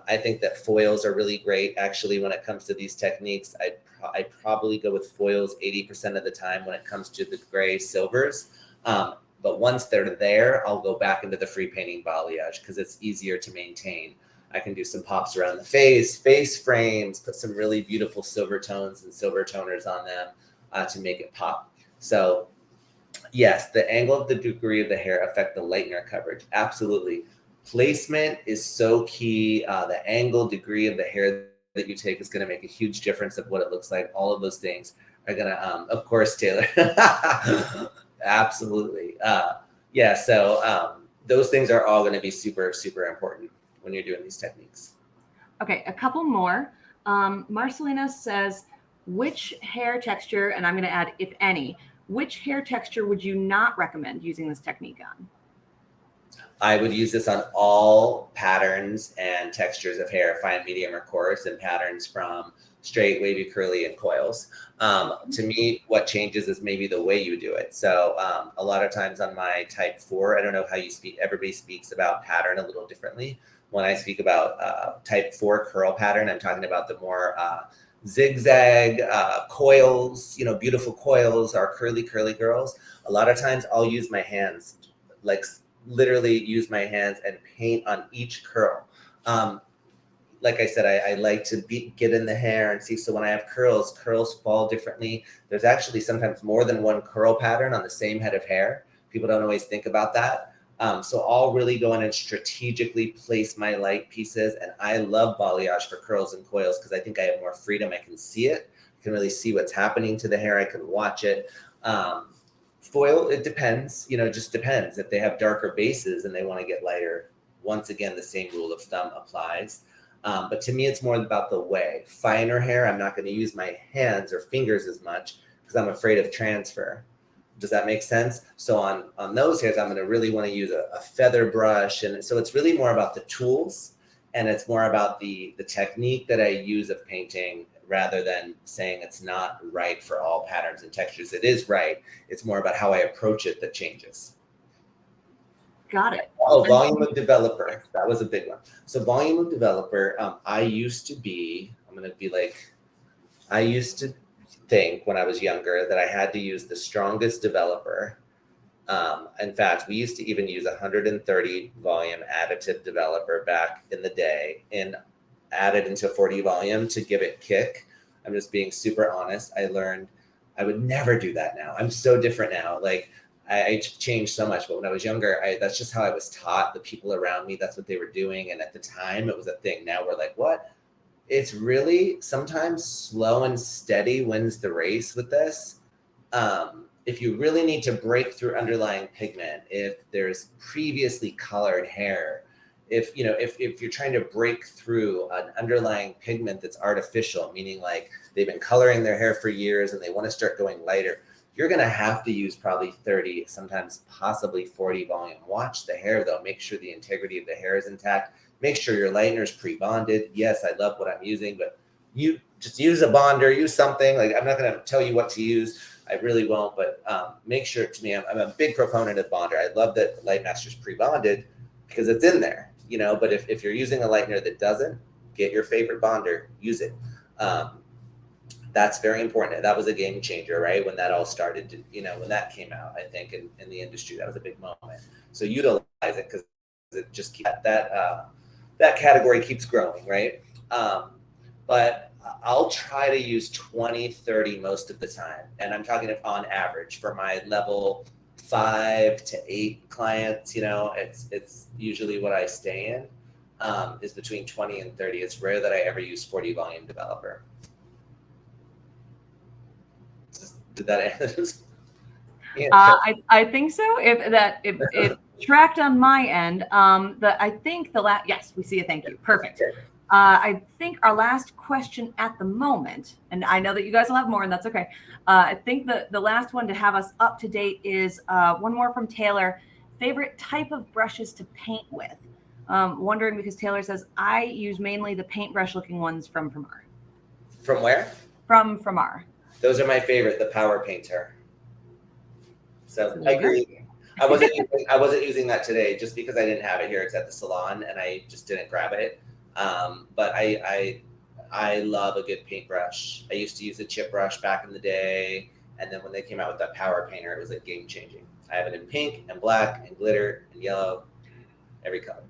I think that foils are really great. Actually, when it comes to these techniques, I probably go with foils 80% of the time when it comes to the gray silvers. But once they're there, I'll go back into the free painting balayage because it's easier to maintain. I can do some pops around the face frames, put some really beautiful silver tones and silver toners on them to make it pop. So yes, the angle of the degree of the hair affect the lightener coverage. Absolutely. Placement is so key. The angle, degree of the hair that you take is going to make a huge difference of what it looks like. All of those things are going to, of course, Taylor. Absolutely. Yeah. So those things are all going to be super, super important when you're doing these techniques. Okay. A couple more. Marcelina says, which hair texture, and I'm going to add, if any, which hair texture would you not recommend using this technique on? I would use this on all patterns and textures of hair, fine, medium, or coarse, and patterns from straight, wavy, curly, and coils. To me, what changes is maybe the way you do it. So a lot of times on my type 4, I don't know how you speak, everybody speaks about pattern a little differently. When I speak about type 4 curl pattern, I'm talking about the more zigzag coils, beautiful coils, are curly girls. A lot of times I'll use my hands, like literally use my hands and paint on each curl. Like I said, I like to get in the hair and see. So when I have curls fall differently. There's actually sometimes more than one curl pattern on the same head of hair. People don't always think about that. So I'll really go in and strategically place my light pieces. And I love balayage for curls and coils because I think I have more freedom. I can see it. I can really see what's happening to the hair. I can watch it. Foil, it depends, it just depends. If they have darker bases and they want to get lighter, once again, the same rule of thumb applies. But to me, it's more about the way. Finer hair, I'm not going to use my hands or fingers as much because I'm afraid of transfer. Does that make sense? So on those hairs, I'm going to really want to use a feather brush. And so it's really more about the tools And it's more about the technique that I use of painting rather than saying it's not right for all patterns and textures. It is right. It's more about how I approach it that changes. Got it. Oh, volume of developer. That was a big one. So volume of developer, I used to think when I was younger that I had to use the strongest developer. In fact, we used to even use 130 volume additive developer back in the day and add it into 40 volume to give it kick. I'm just being super honest. I learned I would never do that now. I'm so different now. Like I changed so much, but when I was younger, that's just how I was taught. The people around me, that's what they were doing. And at the time it was a thing. Now we're like, what? It's really sometimes slow and steady wins the race with this. If you really need to break through underlying pigment, if there's previously colored hair, if you're trying to break through an underlying pigment that's artificial, meaning like they've been coloring their hair for years and they want to start going lighter, you're going to have to use probably 30, sometimes possibly 40 volume. Watch the hair though. Make sure the integrity of the hair is intact. Make sure your lightener's pre-bonded. Yes, I love what I'm using, but you just use a bonder, use something. Like I'm not going to tell you what to use. I really won't, but make sure, to me, I'm a big proponent of bonder. I love that Lightmaster's pre-bonded because it's in there, but if you're using a lightener that doesn't, get your favorite bonder, use it. That's very important. That was a game changer, right? When that all started, when that came out, I think in the industry, that was a big moment. So utilize it because it just keeps that category keeps growing, right? But I'll try to use 20, 30 most of the time. And I'm talking on average for my level 5 to 8 clients, it's usually what I stay in is between 20 and 30. It's rare that I ever use 40 volume developer. Did that answer? I think so. If tracked on my end, yes, we see a thank you. Perfect. I think our last question at the moment, and I know that you guys will have more, and that's okay. I think the last one to have us up to date is one more from Taylor. Favorite type of brushes to paint with? Wondering because Taylor says, I use mainly the paintbrush looking ones from Fremar. From where? From Fremar. Those are my favorite, the Power Painter. So I agree. I wasn't using that today just because I didn't have it here. It's at the salon and I just didn't grab it. But I love a good paintbrush. I used to use a chip brush back in the day. And then when they came out with that Power Painter, it was like game changing. I have it in pink and black and glitter and yellow, every color.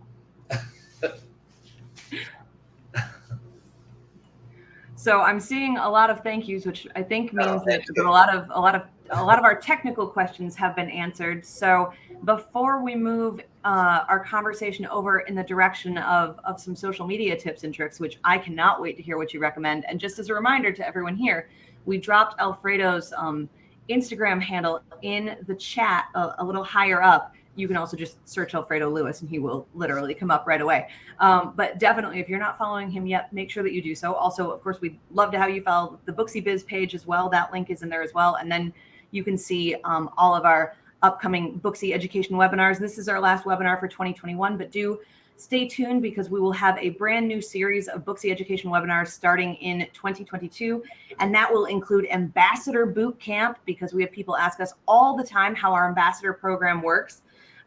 So I'm seeing a lot of thank yous, which I think means that a lot of our technical questions have been answered. So before we move our conversation over in the direction of some social media tips and tricks, which I cannot wait to hear what you recommend. And just as a reminder to everyone here, we dropped Alfredo's Instagram handle in the chat a little higher up. You can also just search Alfredo Lewis and he will literally come up right away. But definitely, if you're not following him yet, make sure that you do so. Also, of course, we'd love to have you follow the Booksie Biz page as well. That link is in there as well. And then you can see all of our upcoming Booksie education webinars. This is our last webinar for 2021, but do stay tuned because we will have a brand new series of Booksie education webinars starting in 2022. And that will include Ambassador Boot Camp because we have people ask us all the time how our ambassador program works.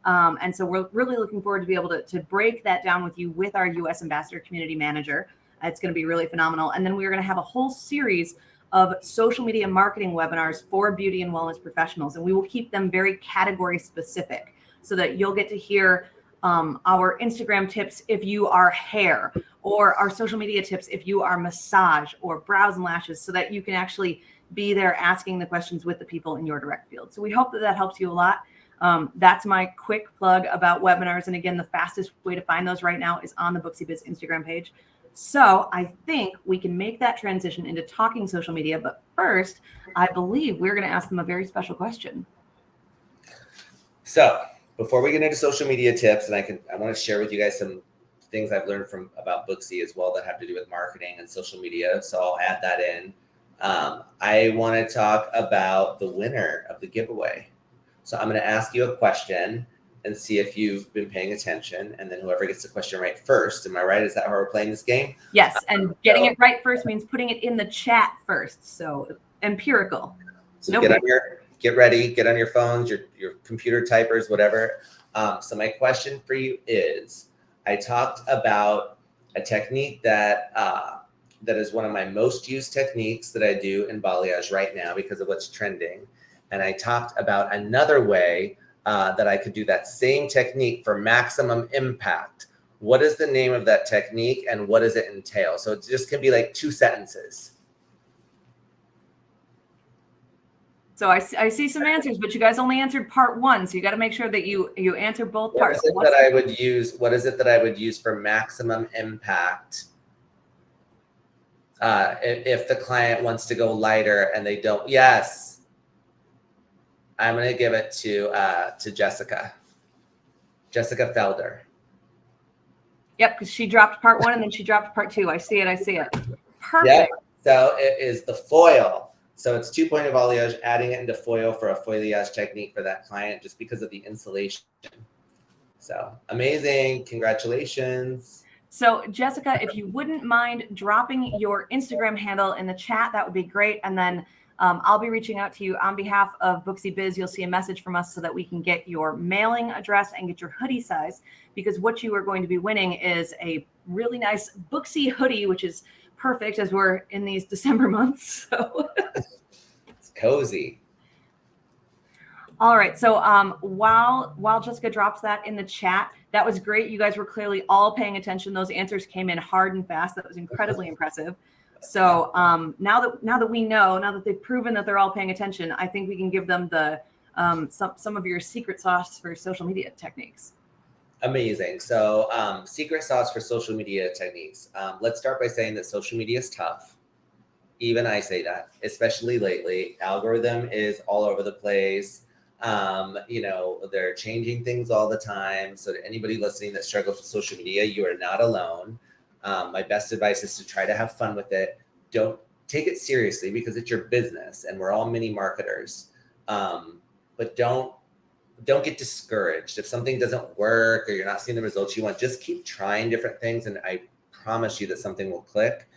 And so we're really looking forward to be able to break that down with you with our U.S. Ambassador Community Manager. It's going to be really phenomenal. And then we're going to have a whole series of social media marketing webinars for beauty and wellness professionals. And we will keep them very category specific so that you'll get to hear our Instagram tips if you are hair, or our social media tips if you are massage or brows and lashes, so that you can actually be there asking the questions with the people in your direct field. So we hope that helps you a lot. That's my quick plug about webinars. And again, the fastest way to find those right now is on the Booksie Biz Instagram page. So I think we can make that transition into talking social media. But first, I believe we're going to ask them a very special question. So before we get into social media tips, and I want to share with you guys some things I've learned about Booksie as well that have to do with marketing and social media. So I'll add that in. I want to talk about the winner of the giveaway. So I'm going to ask you a question, and see if you've been paying attention. And then whoever gets the question right first, am I right? Is that how we're playing this game? Yes, and getting it right first means putting it in the chat first. So empirical. So get ready, get on your phones, your computer typers, whatever. So my question for you is, I talked about a technique that is one of my most used techniques that I do in balayage right now because of what's trending. And I talked about another way that I could do that same technique for maximum impact. What is the name of that technique and what does it entail? So it just can be like 2 sentences. So I see some answers, but you guys only answered part 1. So you got to make sure that you answer both parts. What is it that I would use for maximum impact? If the client wants to go lighter and they don't, yes. I'm going to give it to Jessica Felder. Yep, because she dropped part 1 and then she dropped part 2. I see it. Perfect. Yep. So it is the foil. So it's 2-point balayage, adding it into foil for a foliage technique for that client just because of the insulation. So amazing. Congratulations. So Jessica, if you wouldn't mind dropping your Instagram handle in the chat, that would be great. And then I'll be reaching out to you on behalf of Booksy Biz. You'll see a message from us so that we can get your mailing address and get your hoodie size, because what you are going to be winning is a really nice Booksy hoodie, which is perfect as we're in these December months. So it's cozy. All right. So while Jessica drops that in the chat, that was great. You guys were clearly all paying attention. Those answers came in hard and fast. That was incredibly impressive. So now that we know, now that they've proven that they're all paying attention, I think we can give them the some of your secret sauce for social media techniques. Amazing. So secret sauce for social media techniques. Let's start by saying that social media is tough. Even I say that, especially lately. Algorithm is all over the place. They're changing things all the time. So to anybody listening that struggles with social media, you are not alone. My best advice is to try to have fun with it. Don't take it seriously because it's your business and we're all mini marketers. But don't get discouraged. If something doesn't work or you're not seeing the results you want, just keep trying different things. And I promise you that something will click.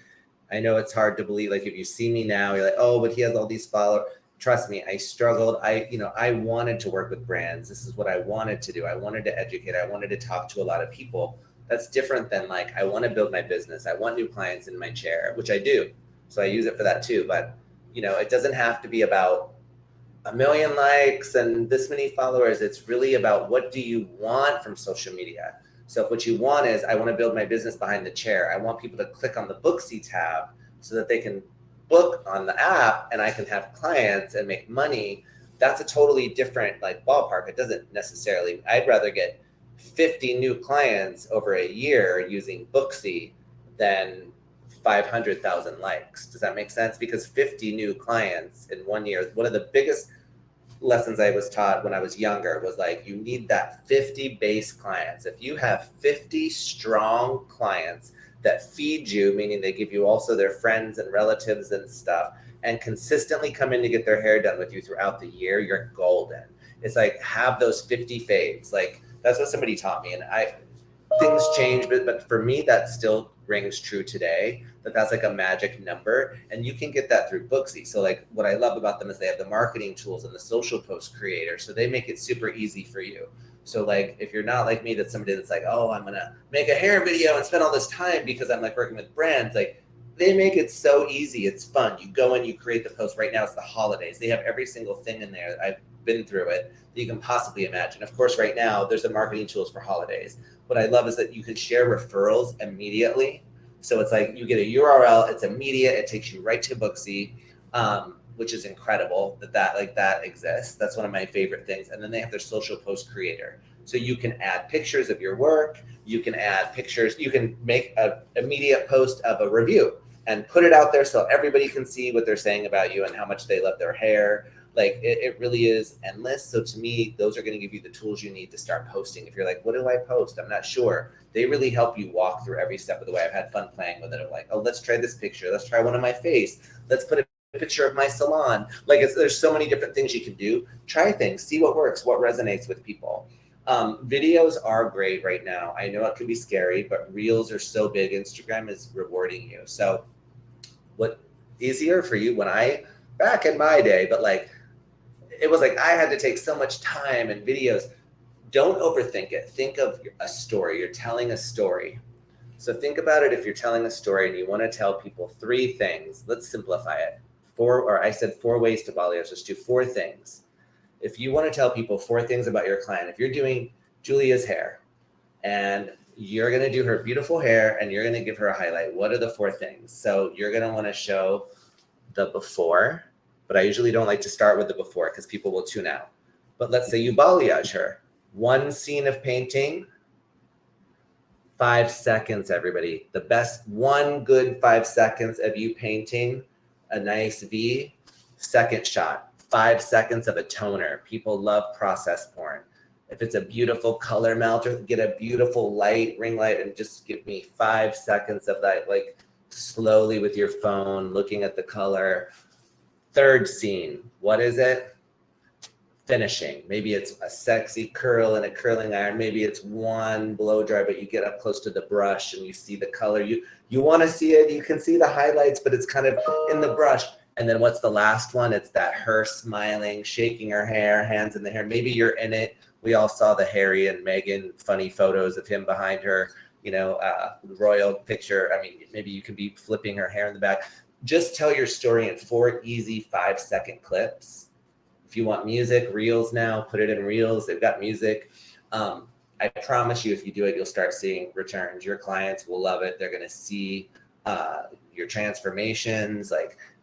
I know it's hard to believe. Like if you see me now, you're like, oh, but he has all these followers. Trust me, I struggled. I wanted to work with brands. This is what I wanted to do. I wanted to educate. I wanted to talk to a lot of people. That's different than like, I want to build my business. I want new clients in my chair, which I do. So I use it for that too. But, it doesn't have to be about 1 million likes and this many followers. It's really about what do you want from social media? So if what you want is, I want to build my business behind the chair. I want people to click on the Booksy tab so that they can book on the app and I can have clients and make money. That's a totally different like ballpark. It doesn't necessarily, I'd rather get 50 new clients over a year using Booksy than 500,000 likes. Does that make sense? Because 50 new clients in 1 year, one of the biggest lessons I was taught when I was younger was like, you need that 50 base clients. If you have 50 strong clients that feed you, meaning they give you also their friends and relatives and stuff, and consistently come in to get their hair done with you throughout the year, you're golden. It's like, have those 50 faves. Like, that's what somebody taught me. And things change, but for me, that still rings true today, that's like a magic number. And you can get that through Booksy. So like what I love about them is they have the marketing tools and the social post creator. So they make it super easy for you. So like, if you're not like me, that's somebody that's like, oh, I'm going to make a hair video and spend all this time because I'm like working with brands. Like they make it so easy. It's fun. You go in, you create the post. Right now it's the holidays. They have every single thing in there. I've been through it that you can possibly imagine. Of course, right now there's the marketing tools for holidays. What I love is that you can share referrals immediately. So it's like you get a URL, it's immediate, it takes you right to Booksy, which is incredible that exists. That's one of my favorite things. And then they have their social post creator. So you can add pictures of your work, you can add pictures, you can make an immediate post of a review and put it out there so everybody can see what they're saying about you and how much they love their hair. Like it really is endless. So to me, those are going to give you the tools you need to start posting. If you're like, what do I post? I'm not sure. They really help you walk through every step of the way. I've had fun playing with it. I'm like, oh, let's try this picture. Let's try one of my face. Let's put a picture of my salon. Like there's so many different things you can do. Try things, see what works, what resonates with people. Videos are great right now. I know it can be scary, but reels are so big. Instagram is rewarding you. So what easier for you back in my day, but like, it was like I had to take so much time and videos. Don't overthink it. Think of a story. You're telling a story. So think about it. If you're telling a story and you want to tell people 3 things, let's simplify it. I said 4 ways to balayage. Let's do 4 things. If you want to tell people 4 things about your client, if you're doing Julia's hair and you're going to do her beautiful hair and you're going to give her a highlight, what are the 4 things? So you're going to want to show the before, but I usually don't like to start with the before because people will tune out. But let's say you balayage her. 1 scene of painting, 5 seconds, everybody. The best 1 good 5 seconds of you painting a nice V. Second shot, 5 seconds of a toner. People love process porn. If it's a beautiful color melter, get a beautiful light, ring light, and just give me 5 seconds of that, like slowly with your phone, looking at the color. Third scene, what is it? Finishing. Maybe it's a sexy curl and a curling iron. Maybe it's 1 blow dry, but you get up close to the brush and you see the color. You want to see it. You can see the highlights, but it's kind of in the brush. And then what's the last one? It's that her smiling, shaking her hair, hands in the hair. Maybe you're in it. We all saw the Harry and Meghan funny photos of him behind her, royal picture. I mean, maybe you could be flipping her hair in the back. Just tell your story in 4 easy 5-second clips. If you want music, reels now, put it in reels. They've got music. I promise you, if you do it, you'll start seeing returns. Your clients will love it. They're going to see your transformations.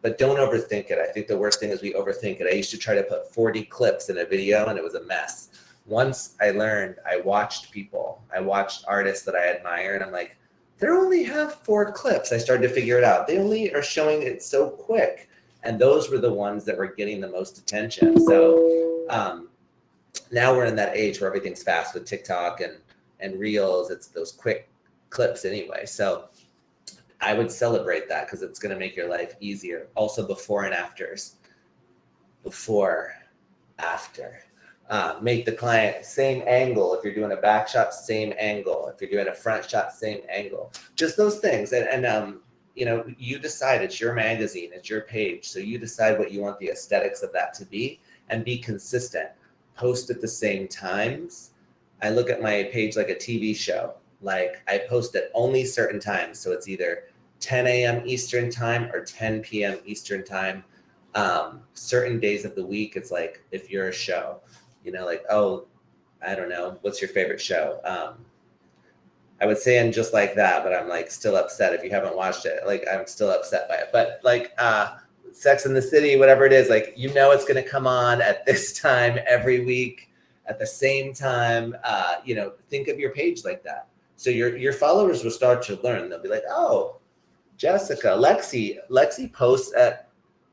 But don't overthink it. I think the worst thing is we overthink it. I used to try to put 40 clips in a video, and it was a mess. Once I watched artists that I admire, and I'm like, they only have 4 clips. I started to figure it out. They only are showing it so quick. And those were the ones that were getting the most attention. So now we're in that age where everything's fast with TikTok and reels. It's those quick clips anyway. So I would celebrate that because it's going to make your life easier. Also, before and afters. Before, after. Make the client same angle. If you're doing a back shot, same angle. If you're doing a front shot, same angle. Just those things. And you decide. It's your magazine. It's your page. So you decide what you want the aesthetics of that to be and be consistent. Post at the same times. I look at my page like a TV show. Like I post at only certain times. So it's either 10 a.m. Eastern time or 10 p.m. Eastern time. Certain days of the week, it's like if you're a show, I don't know, what's your favorite show? I would say I'm just like that, but I'm like still upset if you haven't watched it. Like I'm still upset by it. But Sex and the City, whatever it is, it's going to come on at this time every week at the same time. Think of your page like that. So your followers will start to learn. They'll be like, oh, Jessica, Lexi posts at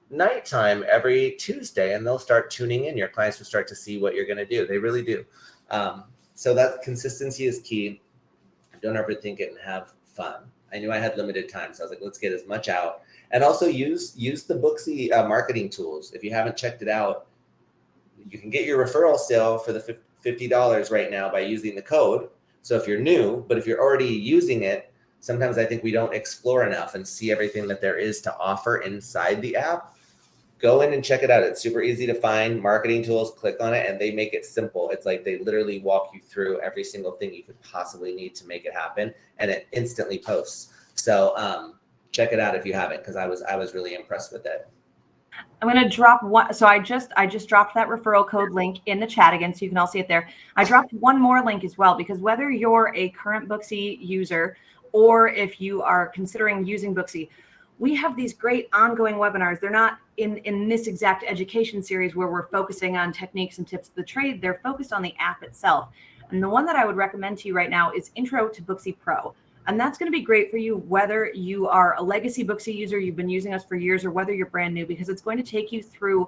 nighttime every Tuesday, and they'll start tuning in. Your clients will start to see what you're going to do. They really do. So that consistency is key. Don't overthink it and have fun. I knew I had limited time, so I was like, let's get as much out. And also use the Booksy marketing tools. If you haven't checked it out, you can get your referral sale for the $50 right now by using the code. So if you're new, but if you're already using it, sometimes I think we don't explore enough and see everything that there is to offer inside the app. Go in and check it out. It's super easy to find. Marketing tools, click on it, and they make it simple. It's like they literally walk you through every single thing you could possibly need to make it happen, and it instantly posts. So check it out if you haven't, because I was really impressed with it. I'm going to drop one. So I just dropped that referral code link in the chat again, so you can all see it there. I dropped one more link as well, because whether you're a current Booksy user or if you are considering using Booksy, we have these great ongoing webinars. They're not in this exact education series where we're focusing on techniques and tips of the trade. They're focused on the app itself. And the one that I would recommend to you right now is Intro to Booksie Pro. And that's going to be great for you, whether you are a legacy Booksy user, you've been using us for years, or whether you're brand new, because it's going to take you through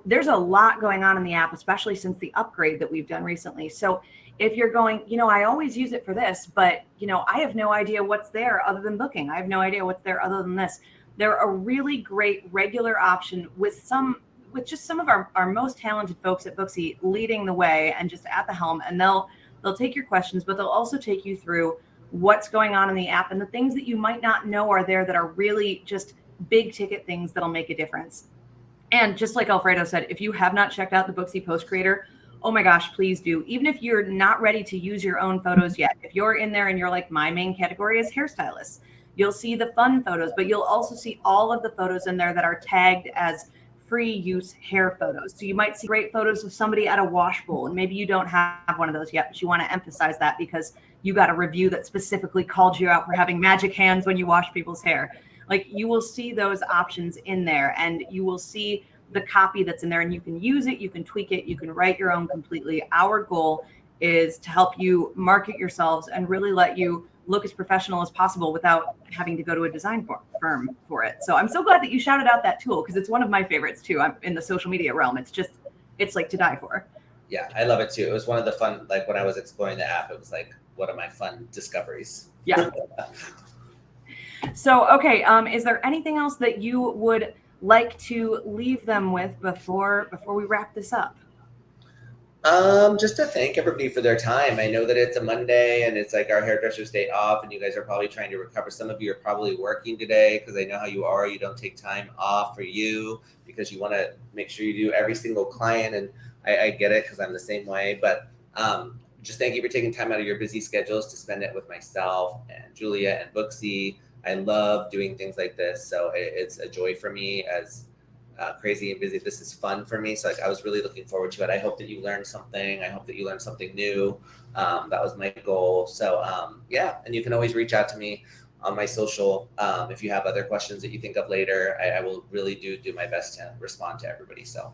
there's a lot going on in the app, especially since the upgrade that we've done recently. So if you're going, I always use it for this, but, I have no idea what's there other than booking. I have no idea what's there other than this. They're a really great regular option with some with just some of our most talented folks at Booksy leading the way and just at the helm. And they'll take your questions, but they'll also take you through what's going on in the app and the things that you might not know are there that are really just big ticket things that'll make a difference. And just like Alfredo said, if you have not checked out the Booksy Post Creator, oh my gosh, please do. Even if you're not ready to use your own photos yet, if you're in there and you're like, my main category is hairstylists, you'll see the fun photos, but you'll also see all of the photos in there that are tagged as free use hair photos. So you might see great photos of somebody at a wash bowl, and maybe you don't have one of those yet, but you want to emphasize that because you got a review that specifically called you out for having magic hands when you wash people's hair. Like, you will see those options in there, and you will see the copy that's in there, and you can use it, you can tweak it, you can write your own completely. Our goal is to help you market yourselves and really let you look as professional as possible without having to go to a design firm for it. So I'm so glad that you shouted out that tool, because it's one of my favorites too. I'm in the social media realm. It's like to die for. Yeah, I love it too. It was one of the fun, like when I was exploring the app, it was like one of my fun discoveries. Yeah. So, okay. Is there anything else that you would like to leave them with before we wrap this up? Just to thank everybody for their time. I know that it's a Monday and it's like our hairdresser's day off, and you guys are probably trying to recover. Some of you are probably working today, because I know how you are. You don't take time off for you because you want to make sure you do every single client. And I get it, because I'm the same way. But just thank you for taking time out of your busy schedules to spend it with myself and Julia and Booksy. I love doing things like this. So it's a joy for me, as crazy and busy. This is fun for me. So like, I was really looking forward to it. I hope that you learned something. I hope that you learned something new. That was my goal. So yeah, and you can always reach out to me on my social. If you have other questions that you think of later, I will really do my best to respond to everybody. So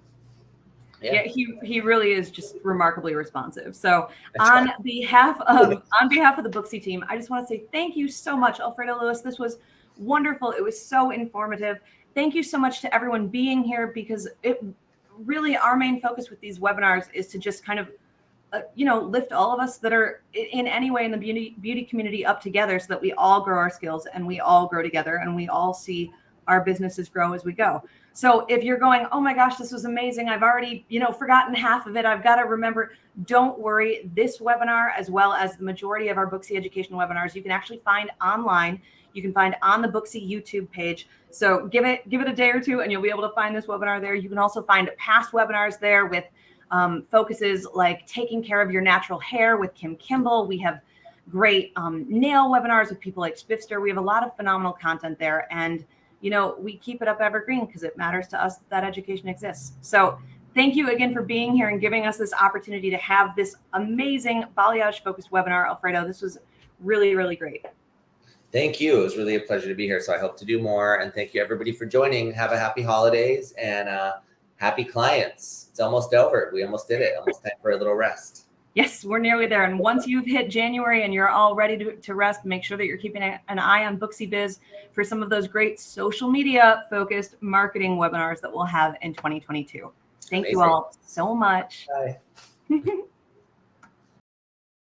yeah, he really is just remarkably responsive. So on behalf of the Booksy team, I just want to say thank you so much, Alfredo Lewis. This was wonderful. It was so informative. Thank you so much to everyone being here, because it really, our main focus with these webinars is to just kind of lift all of us that are in any way in the beauty community up together, so that we all grow our skills and we all grow together and we all see our businesses grow as we go. So if you're going, oh my gosh, this was amazing, I've already, forgotten half of it, I've got to remember, don't worry. This webinar, as well as the majority of our Booksy education webinars, you can actually find online. You can find on the Booksy YouTube page. So give it a day or two and you'll be able to find this webinar there. You can also find past webinars there with focuses like taking care of your natural hair with Kim Kimball. We have great nail webinars with people like Spiffster. We have a lot of phenomenal content there. And we keep it up evergreen because it matters to us that education exists. So thank you again for being here and giving us this opportunity to have this amazing balayage-focused webinar, Alfredo. This was really, really great. Thank you. It was really a pleasure to be here. So I hope to do more. And thank you, everybody, for joining. Have a happy holidays and happy clients. It's almost over. We almost did it. Almost time for a little rest. Yes, we're nearly there. And once you've hit January and you're all ready to rest, make sure that you're keeping an eye on Booksy Biz for some of those great social media focused marketing webinars that we'll have in 2022. Thank you all so much. Bye.